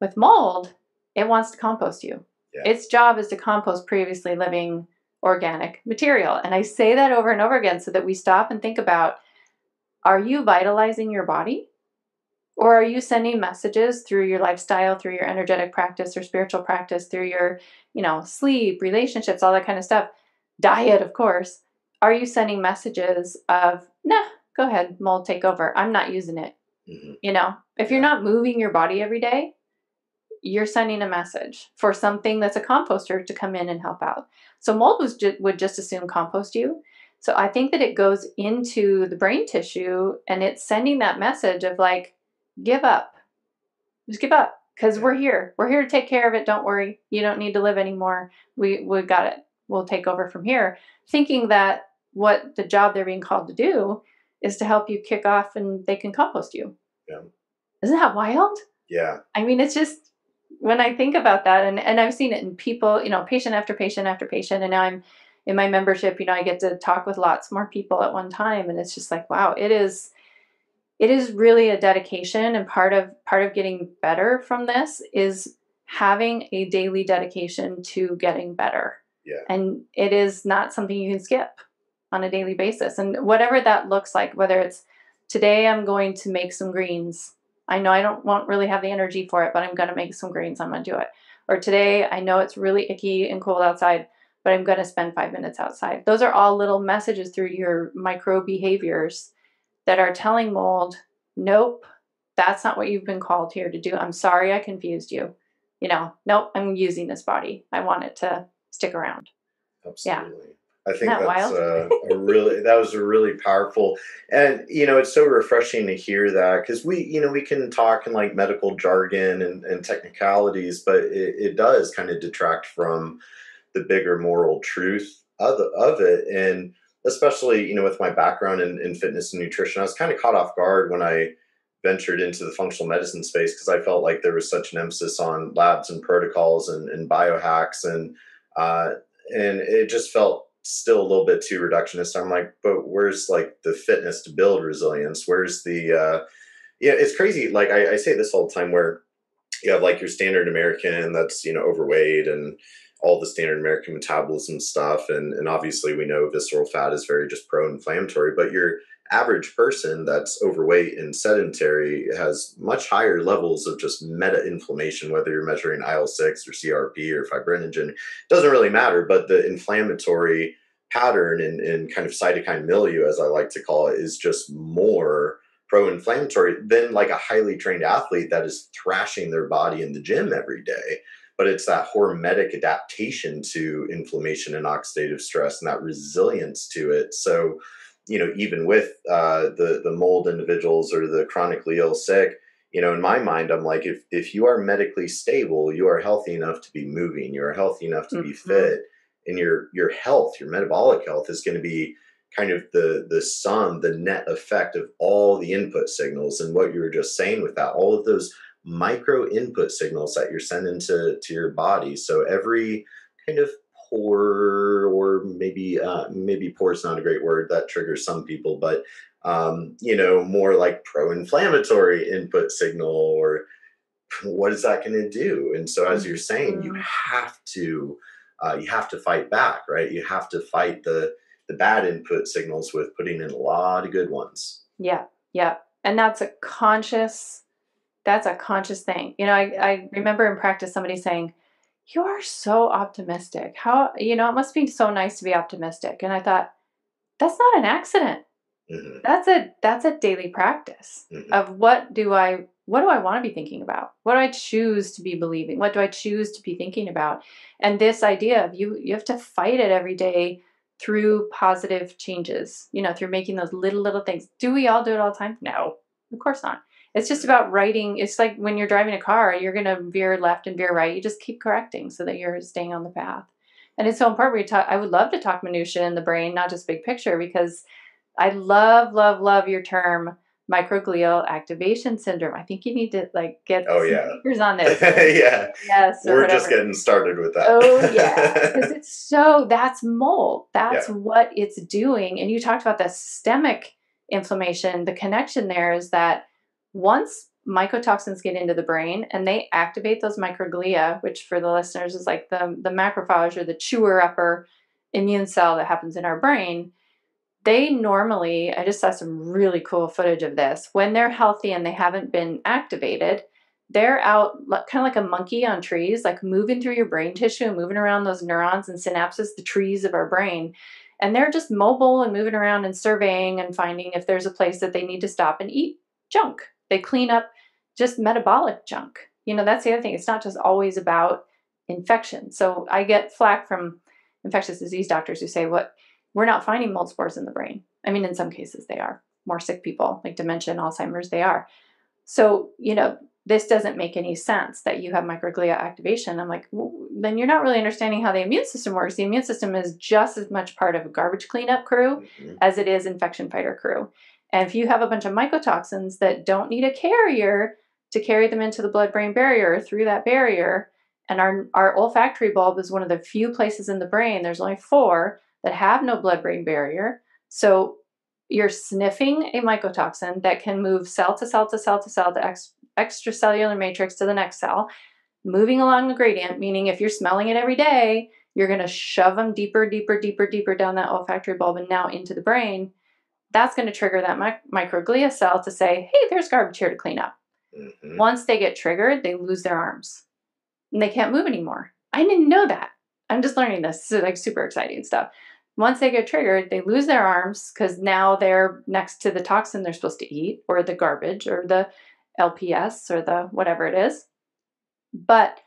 With mold, it wants to compost you. Yeah. Its job is to compost previously living organic material. And I say that over and over again so that we stop and think about, are you vitalizing your body? Or are you sending messages through your lifestyle, through your energetic practice or spiritual practice, through your, sleep, relationships, all that kind of stuff, diet, of course. Are you sending messages of, nah, go ahead, mold, take over. I'm not using it. If you're not moving your body every day, you're sending a message for something that's a composter to come in and help out. So mold would just as soon compost you. So I think that it goes into the brain tissue and it's sending that message of like, give up. Just give up, because we're here. We're here to take care of it. Don't worry. You don't need to live anymore. We got it. We'll take over from here. Thinking that what the job they're being called to do is to help you kick off and they can compost you. Yeah. Isn't that wild? Yeah. I mean, it's just, when I think about that, and I've seen it in people, patient after patient after patient, and now I'm in my membership, I get to talk with lots more people at one time, and it's just like, wow, it is really a dedication, and part of getting better from this is having a daily dedication to getting better. Yeah. And it is not something you can skip on a daily basis. And whatever that looks like, whether it's today I'm going to make some greens. I know I won't really have the energy for it, but I'm going to make some greens. I'm going to do it. Or today I know it's really icky and cold outside, but I'm going to spend 5 minutes outside. Those are all little messages through your micro behaviors that are telling mold, nope, that's not what you've been called here to do. I'm sorry I confused you. Nope, I'm using this body. I want it to stick around. Absolutely. Yeah. I think that was a really powerful, and it's so refreshing to hear that, because we can talk in like medical jargon and technicalities, but it does kind of detract from the bigger moral truth of it. And especially, with my background in fitness and nutrition, I was kind of caught off guard when I ventured into the functional medicine space, because I felt like there was such an emphasis on labs and protocols and biohacks, and it just felt still a little bit too reductionist. I'm like, but where's like the fitness to build resilience? Where's the, it's crazy. Like I say this all the time, where you have like your standard American that's, overweight and all the standard American metabolism stuff. And obviously we know visceral fat is very just pro-inflammatory, but your average person that's overweight and sedentary has much higher levels of just meta-inflammation, whether you're measuring IL-6 or CRP or fibrinogen, doesn't really matter, but the inflammatory pattern and kind of cytokine milieu, as I like to call it, is just more pro-inflammatory than like a highly trained athlete that is thrashing their body in the gym every day. But it's that hormetic adaptation to inflammation and oxidative stress and that resilience to it. So, even with the mold individuals or the chronically ill sick, in my mind, I'm like, if you are medically stable, you are healthy enough to be moving, you are healthy enough to be fit, and your health, your metabolic health is going to be kind of the sum, the net effect of all the input signals. And what you were just saying with that, all of those micro input signals that you're sending to your body. So every kind of pore, or maybe pore is not a great word, that triggers some people, but more like pro-inflammatory input signal, or what is that going to do? And so, as you're saying, you have to fight back, right? You have to fight the bad input signals with putting in a lot of good ones. Yeah. Yeah. And that's a conscious thing. I remember in practice somebody saying, "You are so optimistic. How, it must be so nice to be optimistic." And I thought, that's not an accident. That's a daily practice of what do I want to be thinking about? What do I choose to be believing? What do I choose to be thinking about? And this idea of you have to fight it every day through positive changes, through making those little things. Do we all do it all the time? No, of course not. It's just about writing. It's like when you're driving a car, you're going to veer left and veer right. You just keep correcting so that you're staying on the path. And it's so important. I would love to talk minutia in the brain, not just big picture, because I love your term microglial activation syndrome. I think you need to get some speakers on this. Yeah. Yes. We're just getting started with that. Oh yeah. Because that's mold. That's what it's doing. And you talked about the systemic inflammation. The connection there is that once mycotoxins get into the brain and they activate those microglia, which for the listeners is like the macrophage or the chewer upper immune cell that happens in our brain. They normally, I just saw some really cool footage of this, when they're healthy and they haven't been activated, they're out kind of like a monkey on trees, like moving through your brain tissue and moving around those neurons and synapses, the trees of our brain. And they're just mobile and moving around and surveying and finding if there's a place that they need to stop and eat junk. They clean up just metabolic junk. That's the other thing. It's not just always about infection. So I get flack from infectious disease doctors who say, we're not finding mold spores in the brain. I mean, in some cases they are. More sick people, like dementia and Alzheimer's, they are. So, this doesn't make any sense that you have microglia activation. I'm like, then you're not really understanding how the immune system works. The immune system is just as much part of a garbage cleanup crew as it is infection fighter crew. And if you have a bunch of mycotoxins that don't need a carrier to carry them into the blood-brain barrier, through that barrier, and our olfactory bulb is one of the few places in the brain, there's only 4, that have no blood-brain barrier. So you're sniffing a mycotoxin that can move cell to cell to cell to cell to extracellular matrix to the next cell, moving along the gradient, meaning if you're smelling it every day, you're going to shove them deeper down that olfactory bulb and now into the brain. That's going to trigger that microglia cell to say, hey, there's garbage here to clean up. Once they get triggered, they lose their arms and they can't move anymore. I didn't know that. I'm just learning this. This is like super exciting stuff. Once they get triggered, they lose their arms because now they're next to the toxin they're supposed to eat, or the garbage, or the LPS, or the whatever it is. But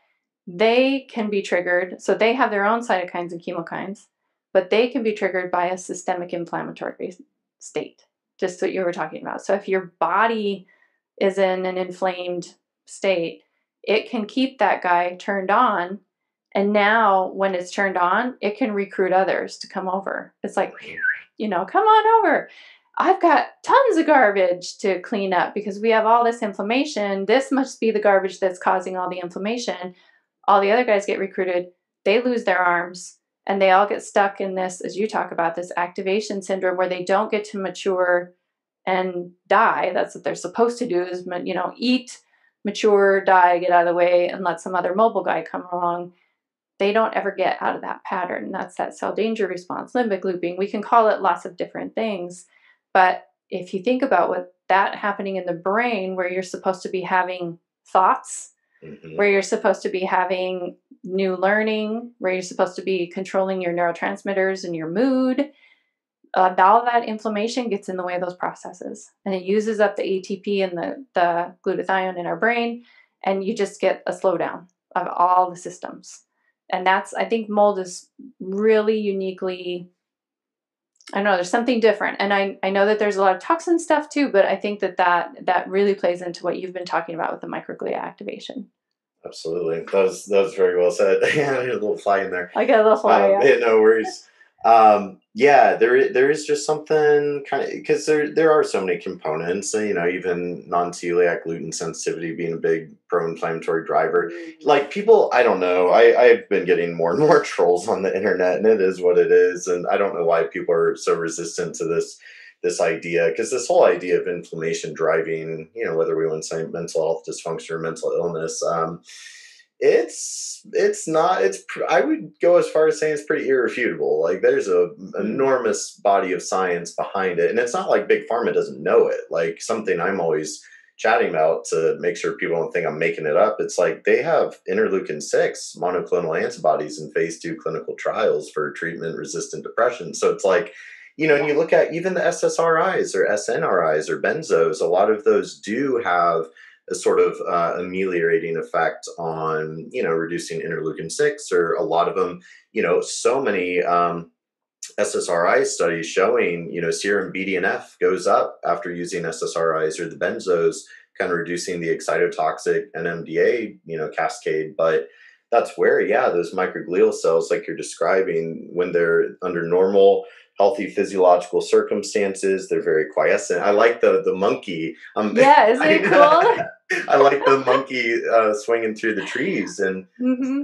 they can be triggered. So they have their own cytokines and chemokines, but they can be triggered by a systemic inflammatory state, just what you were talking about. So if your body is in an inflamed state, it can keep that guy turned on. And now when it's turned on, it can recruit others to come over. It's like, come on over. I've got tons of garbage to clean up because we have all this inflammation. This must be the garbage that's causing all the inflammation. All the other guys get recruited. They lose their arms and they all get stuck in this, as you talk about, this activation syndrome where they don't get to mature and die. That's what they're supposed to do is, eat, mature, die, get out of the way, and let some other mobile guy come along. They don't ever get out of that pattern. That's that cell danger response, limbic looping. We can call it lots of different things. But if you think about what that happening in the brain, where you're supposed to be having thoughts, where you're supposed to be having, new learning where you're supposed to be controlling your neurotransmitters and your mood. All that inflammation gets in the way of those processes, and it uses up the ATP and the glutathione in our brain, and you just get a slowdown of all the systems. And I think mold is really uniquely, I don't know, there's something different. And I know that there's a lot of toxin stuff too, but I think that really plays into what you've been talking about with the microglia activation. Absolutely. That was very well said. Yeah, there's a little fly in there. I got a little fly, yeah. Yeah, no worries. Yeah, there is just something kind of, because there are so many components, even non-celiac gluten sensitivity being a big pro-inflammatory driver. Like people, I don't know, I've been getting more and more trolls on the internet, and it is what it is, and I don't know why people are so resistant to this idea, because this whole idea of inflammation driving, whether we want to say mental health dysfunction or mental illness, I would go as far as saying it's pretty irrefutable. Like there's a enormous body of science behind it. And it's not like Big Pharma doesn't know it. Like something I'm always chatting about to make sure people don't think I'm making it up. It's like they have interleukin-6 monoclonal antibodies in phase 2 clinical trials for treatment-resistant depression. So it's like, and you look at even the SSRIs or SNRIs or benzos, a lot of those do have a sort of ameliorating effect on, reducing interleukin-6, or a lot of them, so many SSRI studies showing, serum BDNF goes up after using SSRIs or the benzos, kind of reducing the excitotoxic NMDA, cascade. But that's where, those microglial cells, like you're describing, when they're under normal, healthy physiological circumstances, they're very quiescent. I like the monkey. Yeah, isn't it cool? I like the monkey swinging through the trees. And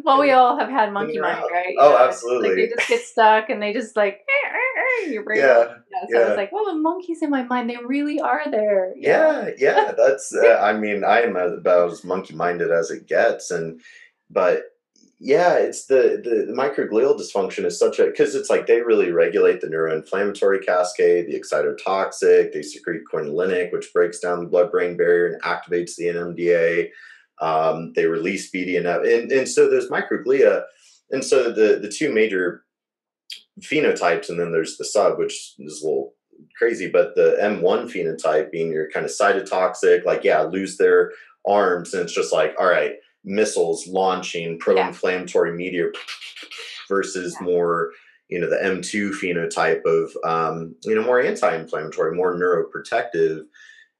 well, we all have had monkey mind, right? Absolutely. Like they just get stuck and they just like your brain. So it's like, well, the monkeys in my mind, they really are there. Yeah. That's I mean, I am about as monkey minded as it gets, but it's the microglial dysfunction is such because it's like they really regulate the neuroinflammatory cascade, the excitotoxic, they secrete quinolinic, which breaks down the blood-brain barrier and activates the NMDA. They release BDNF, and so those microglia, and so the two major phenotypes, and then there's the sub, which is a little crazy, but the M1 phenotype being your kind of cytotoxic, like lose their arms, and it's just like, all right, missiles launching pro-inflammatory media, versus more, the M2 phenotype of, more anti-inflammatory, more neuroprotective.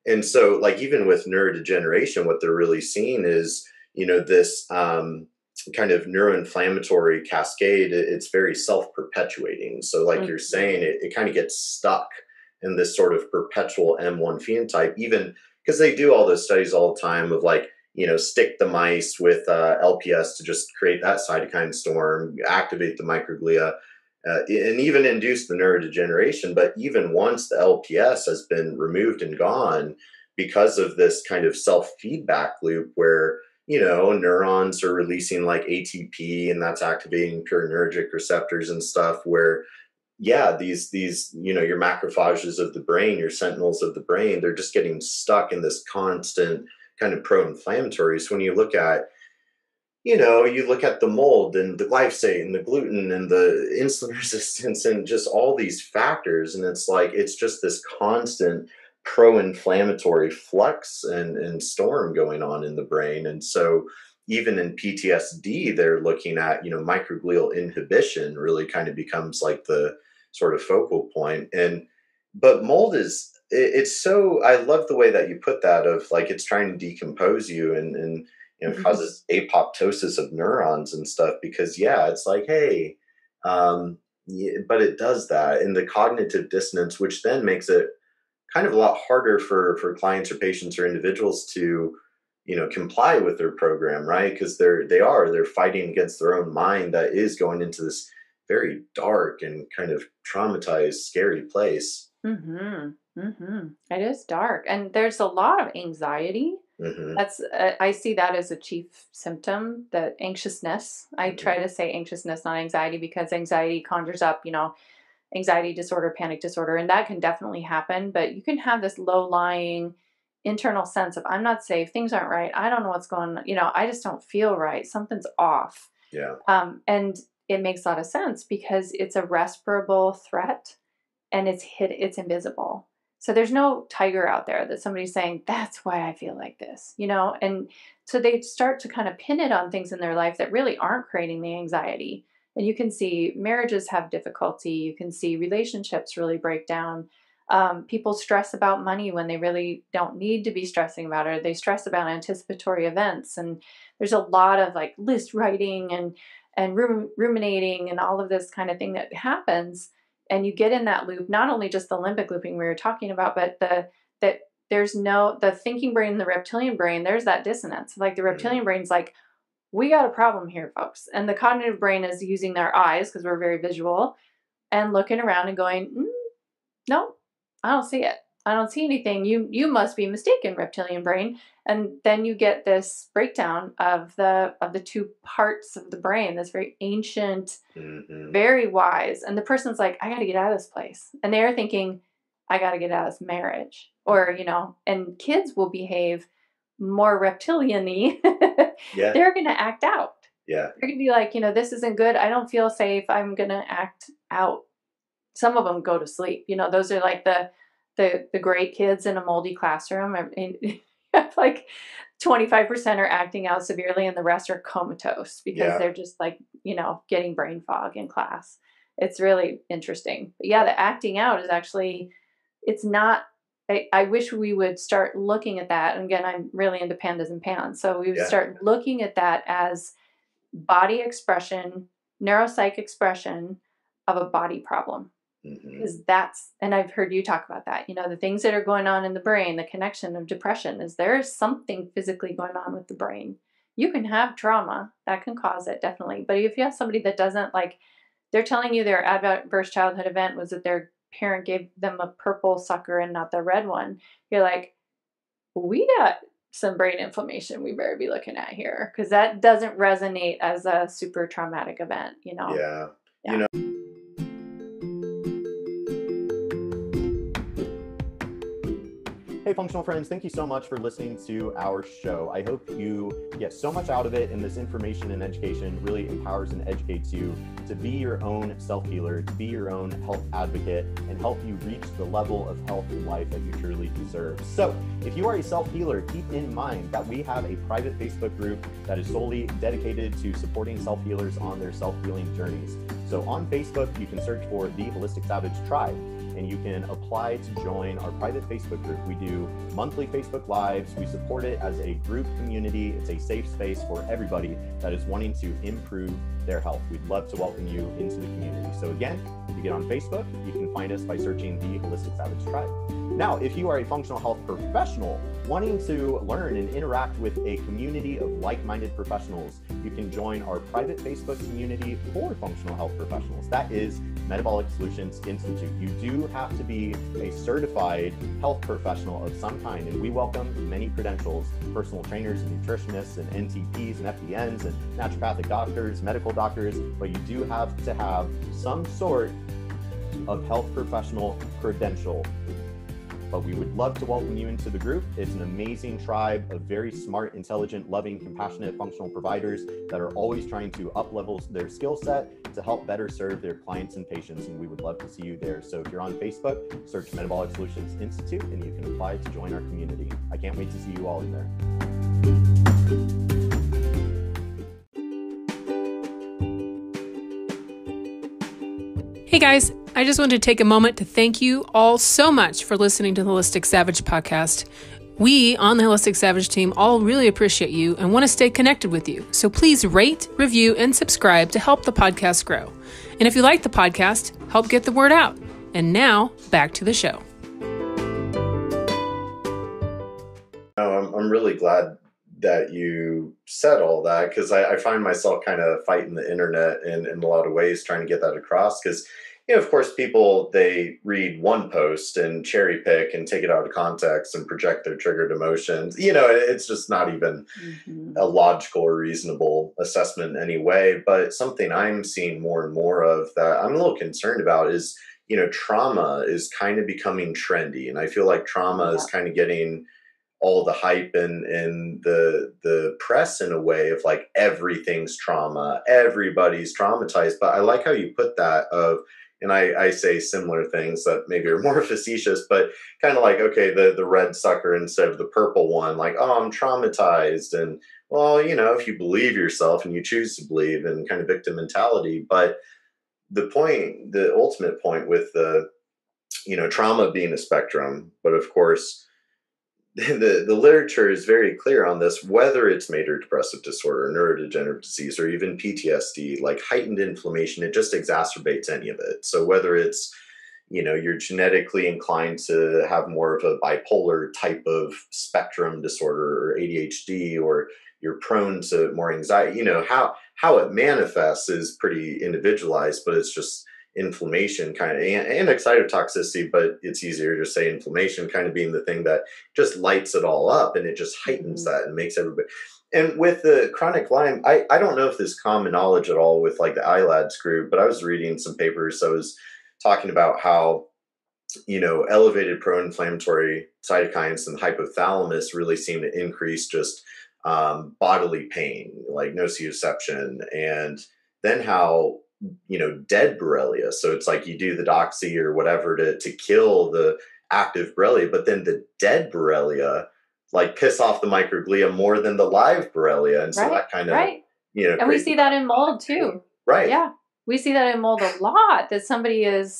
And so like, even with neurodegeneration, what they're really seeing is, this kind of neuroinflammatory cascade, it's very self-perpetuating. So like you're saying, it kind of gets stuck in this sort of perpetual M1 phenotype, even because they do all those studies all the time of like, stick the mice with LPS to just create that cytokine storm, activate the microglia, and even induce the neurodegeneration. But even once the LPS has been removed and gone, because of this kind of self-feedback loop where, neurons are releasing like ATP, and that's activating purinergic receptors and stuff, where these your macrophages of the brain, your sentinels of the brain, they're just getting stuck in this constant kind of pro-inflammatory. So when you look at, you look at the mold and the glyphosate and the gluten and the insulin resistance and just all these factors, and it's like, it's just this constant pro-inflammatory flux and storm going on in the brain. And so even in PTSD, they're looking at, microglial inhibition really kind of becomes like the sort of focal point. But mold it's so, I love the way that you put that, of like, it's trying to decompose you and causes apoptosis of neurons and stuff, because it's like, hey, but it does that. And the cognitive dissonance, which then makes it kind of a lot harder for clients or patients or individuals to, comply with their program, right? Because they're fighting against their own mind that is going into this very dark and kind of traumatized, scary place. It is dark, and there's a lot of anxiety. That's I see that as a chief symptom, that anxiousness. I try to say anxiousness, not anxiety, because anxiety conjures up, anxiety disorder, panic disorder, and that can definitely happen. But you can have this low-lying internal sense of, I'm not safe, things aren't right, I don't know what's going on, I just don't feel right, something's off. Yeah. And it makes a lot of sense because it's a respirable threat and it's invisible. So there's no tiger out there that somebody's saying, that's why I feel like this, And so they start to kind of pin it on things in their life that really aren't creating the anxiety. And you can see marriages have difficulty. You can see relationships really break down. People stress about money when they really don't need to be stressing about it. Or they stress about anticipatory events. And there's a lot of like list writing and ruminating and all of this kind of thing that happens. And you get in that loop, not only just the limbic looping we were talking about, but the thinking brain and the reptilian brain, there's that dissonance. Like the reptilian brain's like, we got a problem here, folks. And the cognitive brain is using their eyes because we're very visual and looking around and going, no, I don't see it. I don't see anything. You must be mistaken, reptilian brain. And then you get this breakdown of the two parts of the brain, this very ancient, very wise. And the person's like, I got to get out of this place. And they're thinking, I got to get out of this marriage. Or, and kids will behave more reptilian-y. Yeah. They're going to act out. Yeah. They're going to be like, this isn't good. I don't feel safe. I'm going to act out. Some of them go to sleep. Those are like the great kids in a moldy classroom. I mean, like 25% are acting out severely and the rest are comatose because they're just like, getting brain fog in class. It's really interesting. But the acting out is actually, it's not, I wish we would start looking at that. And again, I'm really into pandas and pans. So we would start looking at that as body expression, neuropsych expression of a body problem. Because and I've heard you talk about that, the things that are going on in the brain, the connection of depression is there's something physically going on with the brain. You can have trauma that can cause it, definitely. But if you have somebody that doesn't, like, they're telling you their adverse childhood event was that their parent gave them a purple sucker and not the red one, you're like, we got some brain inflammation we better be looking at here, because that doesn't resonate as a super traumatic event, Yeah. Hey, functional friends, thank you so much for listening to our show. I hope you get so much out of it, and this information and education really empowers and educates you to be your own self-healer, to be your own health advocate, and help you reach the level of health and life that you truly deserve. So if you are a self-healer, keep in mind that we have a private Facebook group that is solely dedicated to supporting self-healers on their self-healing journeys. So on Facebook, you can search for the Holistic Savage Tribe, and you can apply to join our private Facebook group. We do monthly Facebook Lives. We support it as a group community. It's a safe space for everybody that is wanting to improve their health. We'd love to welcome you into the community. So again, if you get on Facebook, you can find us by searching the Holistic Savage Tribe. Now, if you are a functional health professional wanting to learn and interact with a community of like-minded professionals, you can join our private Facebook community for functional health professionals. That is Metabolic Solutions Institute. You do have to be a certified health professional of some kind, and we welcome many credentials, personal trainers and nutritionists and NTPs and FDNs and naturopathic doctors, medical doctors, but you do have to have some sort of health professional credential. But we would love to welcome you into the group. It's an amazing tribe of very smart, intelligent, loving, compassionate, functional providers that are always trying to up-level their skill set to help better serve their clients and patients, and we would love to see you there. So if you're on Facebook, search Metabolic Solutions Institute, and you can apply to join our community. I can't wait to see you all in there. Hey guys, I just wanted to take a moment to thank you all so much for listening to the Holistic Savage podcast. We on the Holistic Savage team all really appreciate you and want to stay connected with you. So please rate, review, and subscribe to help the podcast grow. And if you like the podcast, help get the word out. And now, back to the show. I'm really glad that you said all that, because I find myself kind of fighting the internet in a lot of ways, trying to get that across. Because, of course, people, they read one post and cherry pick and take it out of context and project their triggered emotions. It's just not even a logical or reasonable assessment in any way. But something I'm seeing more and more of that I'm a little concerned about is, trauma is kind of becoming trendy. And I feel like trauma is kind of getting all the hype and the press in a way of like everything's trauma, everybody's traumatized. But I like how you put that of, and I say similar things that maybe are more facetious, but kind of like, okay, the red sucker instead of the purple one, like, oh, I'm traumatized. And well, if you believe yourself and you choose to believe, and kind of victim mentality. But the ultimate point with the, trauma being a spectrum, but of course, the literature is very clear on this, whether it's major depressive disorder, neurodegenerative disease, or even PTSD, like heightened inflammation, it just exacerbates any of it. So whether it's, you're genetically inclined to have more of a bipolar type of spectrum disorder or ADHD, or you're prone to more anxiety, how it manifests is pretty individualized, but it's just inflammation kind of and excitotoxicity, but it's easier to say inflammation kind of being the thing that just lights it all up, and it just heightens that and makes everybody. And with the chronic Lyme, I don't know if this is common knowledge at all with like the ILADS group, but I was reading some papers. I was talking about how, elevated pro-inflammatory cytokines and hypothalamus really seem to increase just bodily pain, like nociception, and then how, dead Borrelia. So it's like you do the doxy or whatever to kill the active Borrelia, but then the dead Borrelia like piss off the microglia more than the live Borrelia. And so that kind of, and we see that in mold too. Right. Yeah. We see that in mold a lot, that somebody they,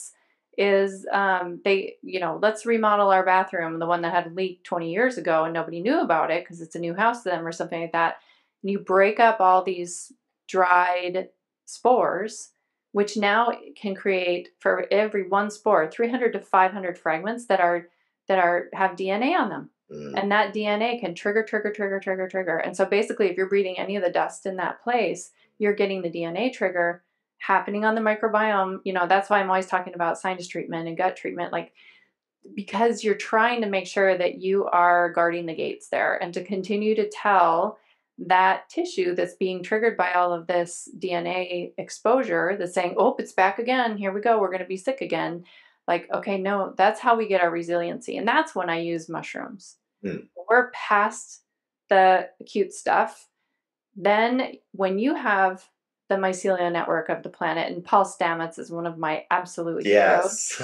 let's remodel our bathroom, the one that had leaked 20 years ago and nobody knew about it because it's a new house to them or something like that. And you break up all these dried spores, which now can create, for every one spore, 300 to 500 fragments that have DNA on them. And that DNA can trigger. And so basically, if you're breathing any of the dust in that place, you're getting the DNA trigger happening on the microbiome. That's why I'm always talking about sinus treatment and gut treatment, like, because you're trying to make sure that you are guarding the gates there, and to continue to tell that tissue that's being triggered by all of this DNA exposure that's saying, oh, it's back again. Here we go. We're going to be sick again. Like, okay, no, that's how we get our resiliency. And that's when I use mushrooms. We're past the acute stuff. Then when you have the mycelial network of the planet, and Paul Stamets is one of my absolute heroes.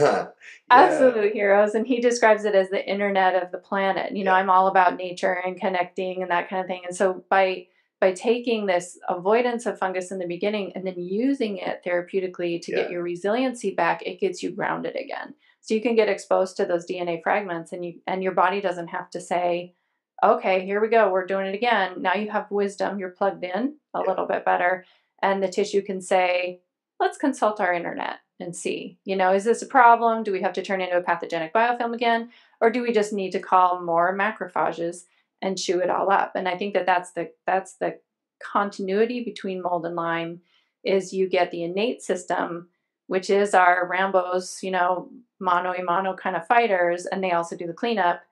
Absolute heroes. And he describes it as the internet of the planet. I'm all about nature and connecting and that kind of thing. And so by taking this avoidance of fungus in the beginning and then using it therapeutically to get your resiliency back, it gets you grounded again. So you can get exposed to those DNA fragments, and your body doesn't have to say, okay, here we go, we're doing it again. Now you have wisdom, you're plugged in a little bit better. And the tissue can say, let's consult our internet and see, is this a problem? Do we have to turn into a pathogenic biofilm again? Or do we just need to call more macrophages and chew it all up? And I think that's the continuity between mold and Lyme, is you get the innate system, which is our Rambos, mano a mano kind of fighters, and they also do the cleanup.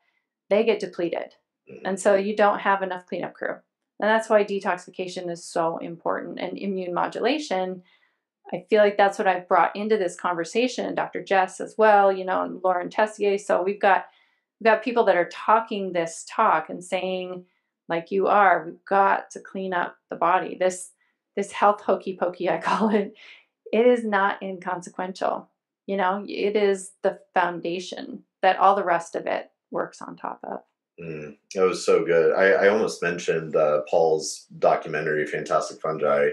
They get depleted. And so you don't have enough cleanup crew. And that's why detoxification is so important, and immune modulation. I feel like that's what I've brought into this conversation, Dr. Jess as well, and Lauren Tessier. So we've got people that are talking this talk and saying, like you are, we've got to clean up the body. This health hokey pokey, I call it, it is not inconsequential. It is the foundation that all the rest of it works on top of. It was so good. I almost mentioned Paul's documentary, Fantastic Fungi,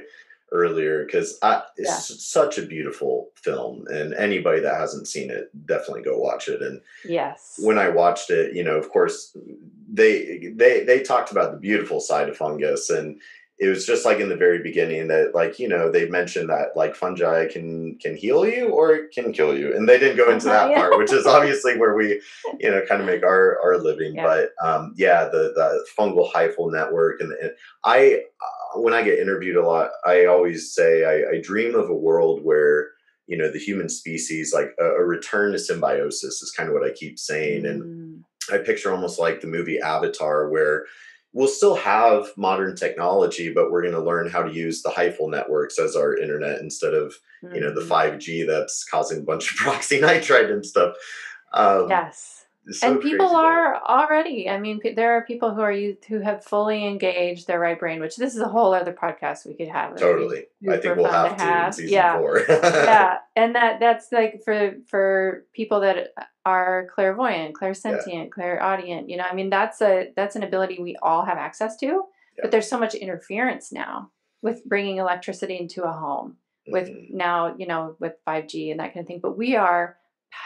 earlier, because it's such a beautiful film, and anybody that hasn't seen it, definitely go watch it. And when I watched it, of course, they talked about the beautiful side of fungus, and it was just like in the very beginning that, like, they mentioned that like fungi can heal you or it can kill you. And they didn't go into that part, which is obviously where we, kind of make our living. But the fungal hyphal network. And when I get interviewed a lot, I always say I dream of a world where, the human species, like a return to symbiosis is kind of what I keep saying. And I picture almost like the movie Avatar, where we'll still have modern technology, but we're going to learn how to use the hyphal networks as our internet instead of, the 5G that's causing a bunch of peroxynitrite and stuff. It's so And people crazy. are already, I mean, there are people who have fully engaged their right brain, which this is a whole other podcast we could have. That would be Totally. I think super we'll fun to have to in have. season Yeah. 4. Yeah. And that's like for people that are clairvoyant, Yeah. clairsentient, clairaudient, you know, I mean, that's an ability we all have access to, Yeah. but there's so much interference now with bringing electricity into a home, with now, you know, with 5G and that kind of thing. But we are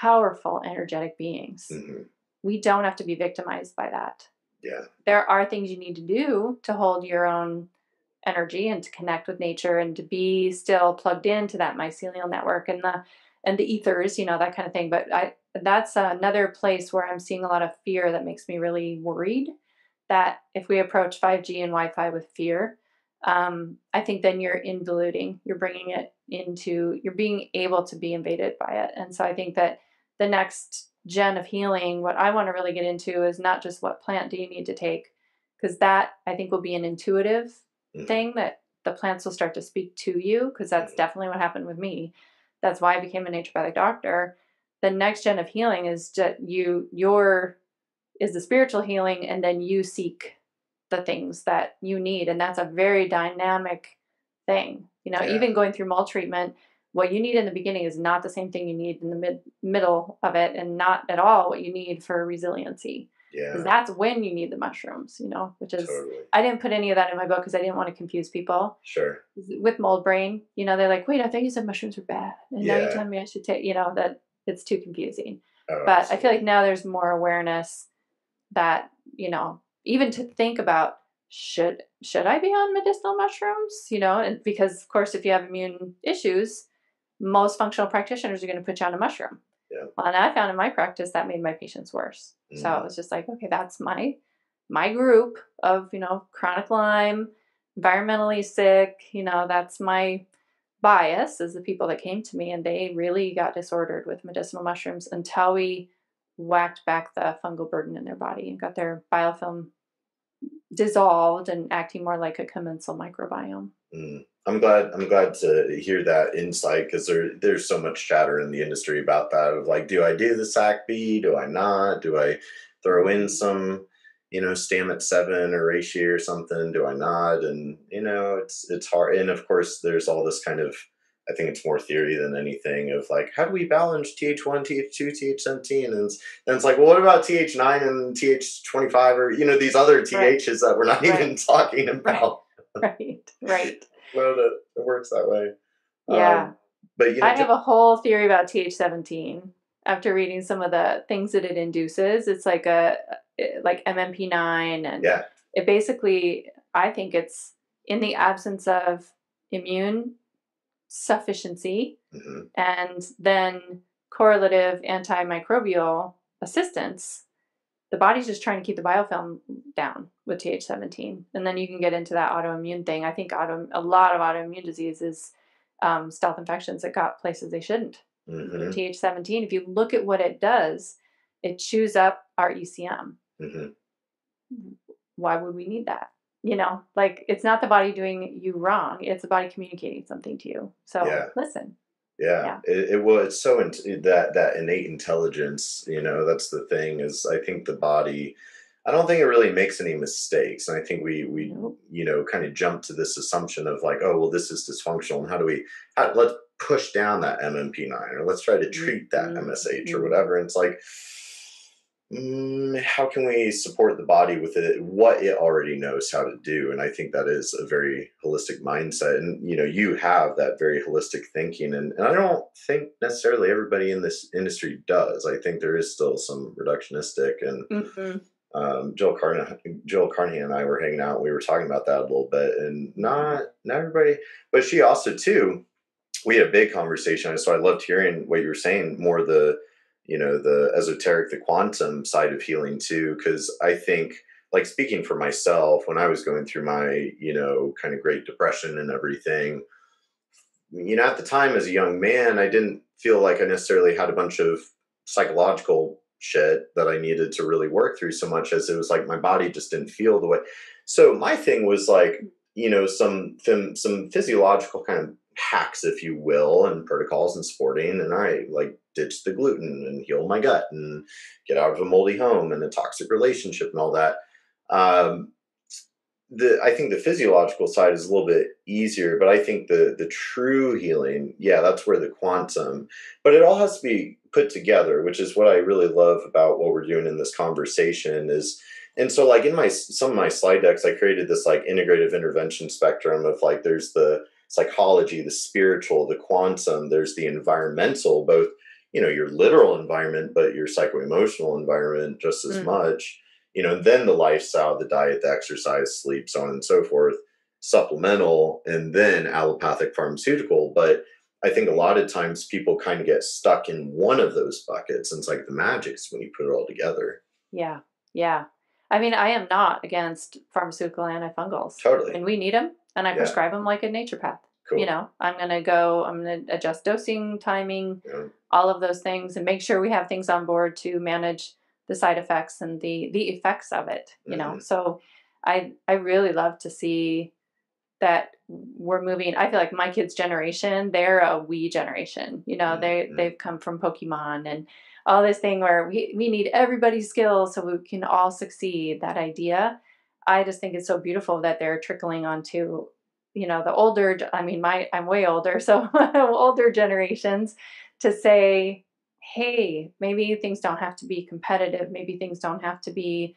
powerful, energetic beings. We don't have to be victimized by that. Yeah. There are things you need to do to hold your own energy and to connect with nature and to be still plugged into that mycelial network and the ethers, you know, that kind of thing. But that's another place where I'm seeing a lot of fear that makes me really worried that if we approach 5G and Wi-Fi with fear, I think then you're involuting, you're bringing it into, you're being able to be invaded by it. And so I think that the next gen of healing, what I want to really get into is not just what plant do you need to take, because that I think will be an intuitive thing that the plants will start to speak to you, because that's definitely what happened with me. That's why I became a naturopathic doctor. The next gen of healing is just is the spiritual healing, and then you seek the things that you need. And that's a very dynamic thing. You know, even going through mold treatment, what you need in the beginning is not the same thing you need in the middle of it, and not at all what you need for resiliency. Because that's when you need the mushrooms, you know, which is, I didn't put any of that in my book because I didn't want to confuse people. Sure. With mold brain, you know, they're like, wait, I thought you said mushrooms were bad. And now you're telling me I should take, you know, that it's too confusing. But absolutely. I feel like now there's more awareness that, you know, even to think about, should I be on medicinal mushrooms? You know, and because of course, if you have immune issues, most functional practitioners are going to put you on a mushroom. Yeah. Well, and I found in my practice that made my patients worse. So it was just like, okay, that's my group of, you know, chronic Lyme, environmentally sick, you know, that's my bias is the people that came to me, and they really got disordered with medicinal mushrooms until we whacked back the fungal burden in their body and got their biofilm dissolved and acting more like a commensal microbiome. I'm glad to hear that insight, because there's so much chatter in the industry about that, of like, do I do the SAC-B? Do I not? Do I throw in some, you know, Stammet 7 or reishi or something? Do I not? And, you know, it's hard. And of course, there's all this kind of, I think it's more theory than anything, of like, how do we balance TH1, TH2, TH17? And it's like, well, what about TH9 and TH25, or, you know, these other THs that we're not even talking about? Right. Well, it works that way. Yeah. But you know, I have a whole theory about TH17 after reading some of the things that it induces. It's like like MMP9, and it basically, I think it's in the absence of immune sufficiency and then correlative antimicrobial assistance, the body's just trying to keep the biofilm down with TH17. And then you can get into that autoimmune thing. I think a lot of autoimmune disease is stealth infections that got places they shouldn't. TH17, if you look at what it does, it chews up our ECM. Why would we need that? You know, like, it's not the body doing you wrong. It's the body communicating something to you. So listen. It's so that innate intelligence, you know, that's the thing, is I think the body, I don't think it really makes any mistakes. And I think we you know, kind of jump to this assumption of like, oh, well, this is dysfunctional, and let's push down that MMP9, or let's try to treat that MSH or whatever. And it's like, how can we support the body with what it already knows how to do? And I think that is a very holistic mindset. And, you know, you have that very holistic thinking. And I don't think necessarily everybody in this industry does. I think there is still some reductionistic. And Joel Carnahan and I were hanging out. And we were talking about that a little bit. And not everybody. But she also, too, we had a big conversation. So I loved hearing what you were saying, more the esoteric, the quantum side of healing too. Because I think, like, speaking for myself, when I was going through my, you know, kind of Great Depression and everything, you know, at the time as a young man, I didn't feel like I necessarily had a bunch of psychological shit that I needed to really work through, so much as it was like my body just didn't feel the way. So my thing was like, you know, some physiological kind of hacks, if you will, and protocols and sporting. And I like ditch the gluten and heal my gut and get out of a moldy home and a toxic relationship and all that. Um, I think the physiological side is a little bit easier, but I think the true healing, yeah, that's where the quantum, but it all has to be put together, which is what I really love about what we're doing in this conversation is, and so like in some of my slide decks, I created this like integrative intervention spectrum of like, there's the psychology, the spiritual, the quantum, there's the environmental, both, your literal environment, but your psycho-emotional environment just as much. And then the lifestyle, the diet, the exercise, sleep, so on and so forth, supplemental, and then allopathic pharmaceutical. But I think a lot of times people kind of get stuck in one of those buckets. And it's like the magic's when you put it all together. Yeah. Yeah. I mean, I am not against pharmaceutical antifungals. Totally. And we need them. And I prescribe them like a naturopath. Cool. I'm going to adjust dosing, timing, all of those things, and make sure we have things on board to manage the side effects and the effects of it, So I really love to see that we're moving. I feel like my kids' generation, they're a we generation, they've come from Pokemon and all this thing where we need everybody's skills so we can all succeed. That idea. I just think it's so beautiful that they're trickling onto, the older, I'm way older, so older generations to say, hey, maybe things don't have to be competitive. Maybe things don't have to be,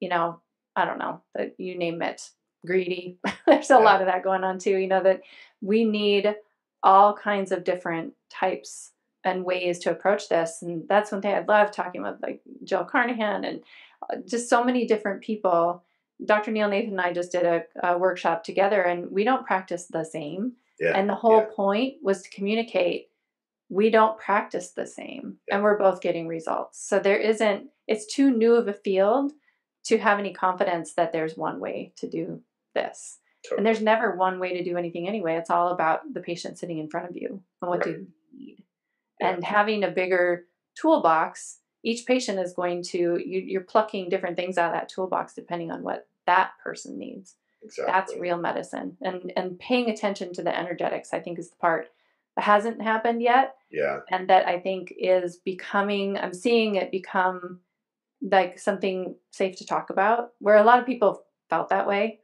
I don't know, you name it, greedy. There's a lot of that going on too, that we need all kinds of different types and ways to approach this. And that's one thing I love talking with like Jill Carnahan and just so many different people. Dr. Neil Nathan and I just did a workshop together and we don't practice the same. Yeah. And the whole point was to communicate we don't practice the same and we're both getting results. So it's too new of a field to have any confidence that there's one way to do this. Totally. And there's never one way to do anything anyway. It's all about the patient sitting in front of you and what do you need. Yeah. And having a bigger toolbox, each patient is going to, you're plucking different things out of that toolbox depending on what that person needs. Exactly. That's real medicine. And paying attention to the energetics, I think, is the part that hasn't happened yet. Yeah. And that I think is I'm seeing it become like something safe to talk about, where a lot of people felt that way,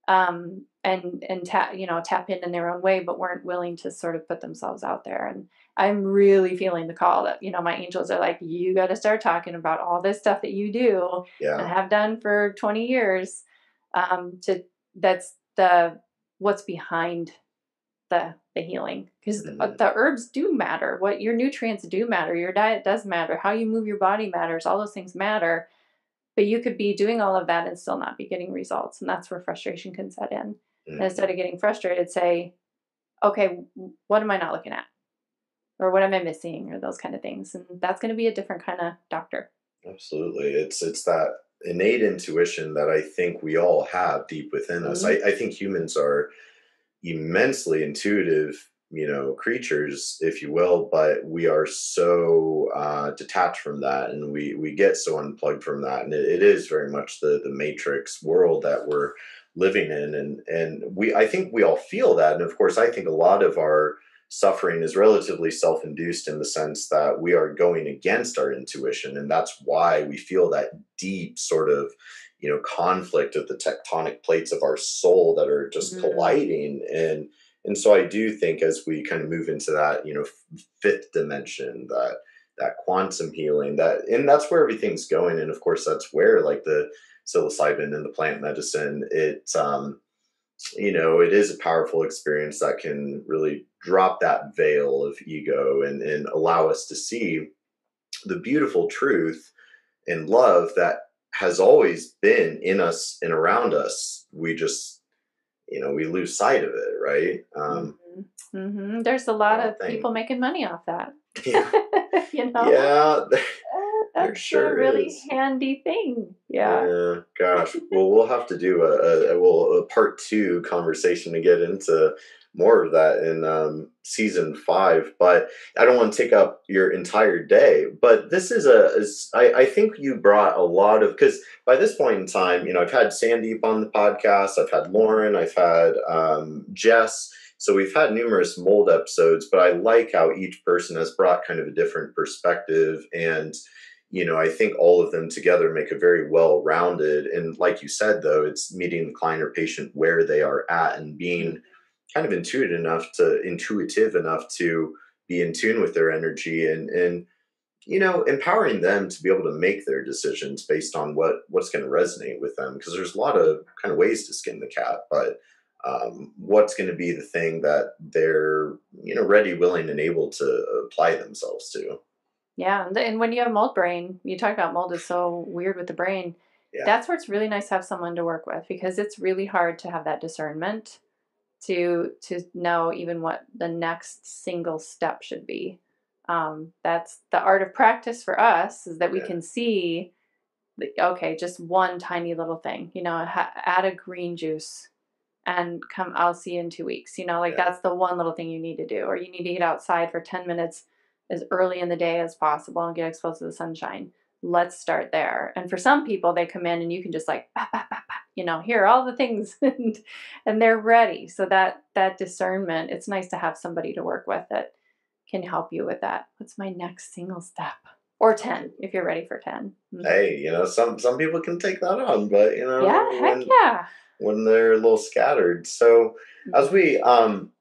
and tap in their own way, but weren't willing to sort of put themselves out there. And I'm really feeling the call that, my angels are like, you got to start talking about all this stuff that you do and have done for 20 years. That's what's behind the healing, because the herbs do matter. What your nutrients do matter. Your diet does matter. How you move your body matters. All those things matter. But you could be doing all of that and still not be getting results. And that's where frustration can set in. And instead of getting frustrated, say, okay, what am I not looking at? Or what am I missing? Or those kind of things. And that's going to be a different kind of doctor. Absolutely. It's that innate intuition that I think we all have deep within us. I think humans are immensely intuitive, creatures, if you will, but we are so detached from that, and we get so unplugged from that, and it is very much the matrix world that we're living in, and I think we all feel that, and of course I think a lot of our suffering is relatively self-induced in the sense that we are going against our intuition, and that's why we feel that deep sort of conflict of the tectonic plates of our soul that are just colliding. And so I do think as we kind of move into that, fifth dimension, that quantum healing, and that's where everything's going. And of course, that's where like the psilocybin and the plant medicine, it is a powerful experience that can really drop that veil of ego and allow us to see the beautiful truth and love that has always been in us and around us. We just, we lose sight of it, right? There's a lot of people making money off that. Yeah. Yeah. That's sure a really handy thing. Yeah. Gosh. Well, we'll have to do a part 2 conversation to get into more of that in season 5, but I don't want to take up your entire day. But this is I think you brought a lot of, because by this point in time, I've had Sandeep on the podcast, I've had Lauren, I've had Jess. So we've had numerous mold episodes, but I like how each person has brought kind of a different perspective. And, I think all of them together make a very well-rounded, and like you said, though, it's meeting the client or patient where they are at and being kind of intuitive enough to be in tune with their energy and empowering them to be able to make their decisions based on what's going to resonate with them. Because there's a lot of kind of ways to skin the cat, but what's going to be the thing that they're, ready, willing, and able to apply themselves to. Yeah. And when you have mold brain, you talk about mold is so weird with the brain. Yeah. That's where it's really nice to have someone to work with, because it's really hard to have that discernment to know even what the next single step should be. That's the art of practice for us, is that we can see, okay, just one tiny little thing, add a green juice and I'll see you in 2 weeks, that's the one little thing you need to do. Or you need to get outside for 10 minutes as early in the day as possible and get exposed to the sunshine. Let's start there. And for some people, they come in and you can just like, bah, bah, bah, bah, here are all the things and they're ready. So that discernment, it's nice to have somebody to work with that can help you with that. What's my next single step? Or 10, if you're ready for 10. Hey, some people can take that on, but when they're a little scattered. So as we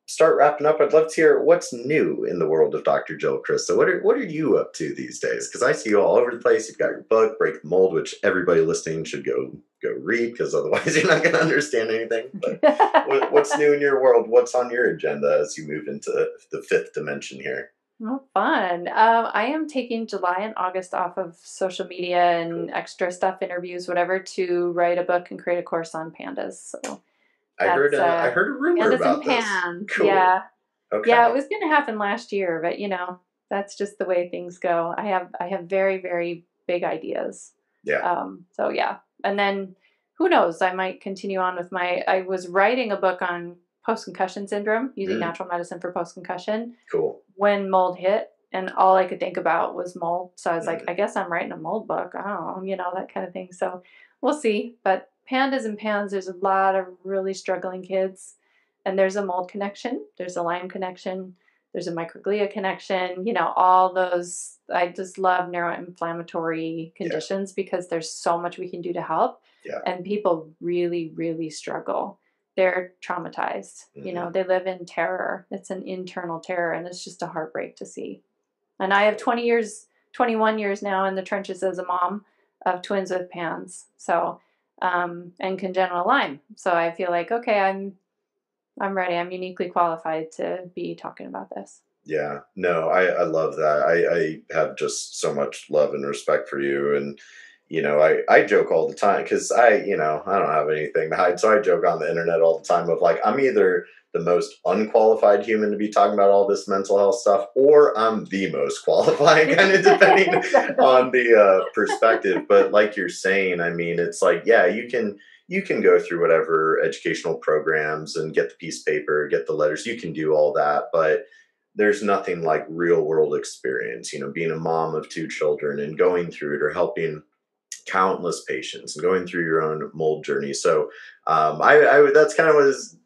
start wrapping up, I'd love to hear what's new in the world of Dr. Jill Crista. What are you up to these days? Because I see you all over the place. You've got your book, Break the Mold, which everybody listening should go read, because otherwise you're not going to understand anything. But what's new in your world? What's on your agenda as you move into the fifth dimension here? Oh, fun. I am taking July and August off of social media and extra stuff, interviews, whatever, to write a book and create a course on pandas. So I heard a rumor pandas about and pans. this. Cool. Yeah. Okay. Yeah, it was going to happen last year, but that's just the way things go. I have very, very big ideas. Yeah. So yeah. And then who knows, I might continue on with I was writing a book on post-concussion syndrome, using natural medicine for post-concussion. Cool. When mold hit, and all I could think about was mold. So I was like, I guess I'm writing a mold book. I don't know, that kind of thing. So we'll see. But pandas and pans, there's a lot of really struggling kids. And there's a mold connection. There's a Lyme connection. There's a microglia connection. All those. I just love neuroinflammatory conditions because there's so much we can do to help. Yeah. And people really, really struggle. They're traumatized. They live in terror. It's an internal terror, and it's just a heartbreak to see. And I have 21 years now in the trenches as a mom of twins with PANS. So, and congenital Lyme. So I feel like, okay, I'm ready. I'm uniquely qualified to be talking about this. Yeah, no, I love that. I have just so much love and respect for you. And I joke all the time because I don't have anything to hide. So I joke on the internet all the time of like, I'm either the most unqualified human to be talking about all this mental health stuff, or I'm the most qualified, kind of depending on the perspective. But like you're saying, I mean, it's like, yeah, you can go through whatever educational programs and get the piece of paper, get the letters. You can do all that, but there's nothing like real world experience, being a mom of 2 children and going through it, or helping countless patients and going through your own mold journey. So I that's kind of was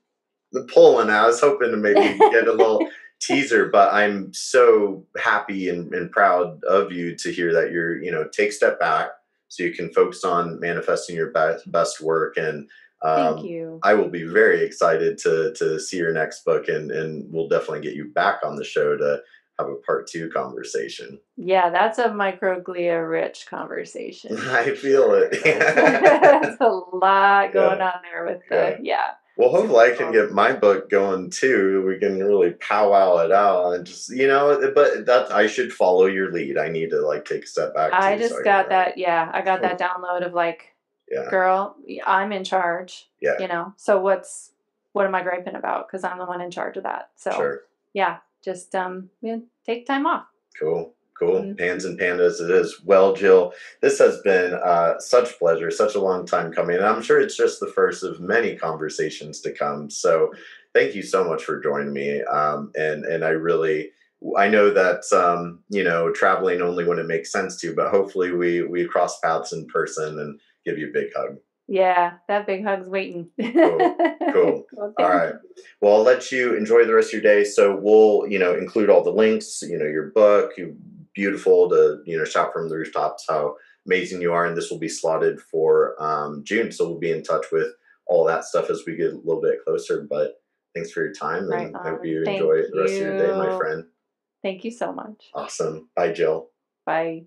the pulling. I was hoping to maybe get a little teaser, but I'm so happy and proud of you to hear that you're, take a step back so you can focus on manifesting your best work. And thank you. I will be very excited to see your next book, and we'll definitely get you back on the show to have a part 2 conversation. Yeah, that's a microglia rich conversation. I feel it. There's a lot going on there with Well, hopefully I can get my book going too. We can really powwow it out and just, but that I should follow your lead. I need to take a step back. I just got that. Yeah. I got that download of girl, I'm in charge. Yeah. So what am I griping about? Cause I'm the one in charge of that. So sure. Yeah, just, take time off. Cool. Pans and pandas it is. Well, Jill, this has been such a pleasure, such a long time coming. And I'm sure it's just the first of many conversations to come. So thank you so much for joining me. And I know that, traveling only when it makes sense to, but hopefully we cross paths in person and give you a big hug. Yeah, that big hug's waiting. Cool. Cool. Well, All thank right. you. Well, I'll let you enjoy the rest of your day. So we'll, include all the links, your book, you beautiful to, shout from the rooftops, how amazing you are. And this will be slotted for June. So we'll be in touch with all that stuff as we get a little bit closer. But thanks for your time. Right And I hope on. you Thank enjoy the rest of your day, my you. friend. Thank you so much. Awesome. Bye, Jill. Bye.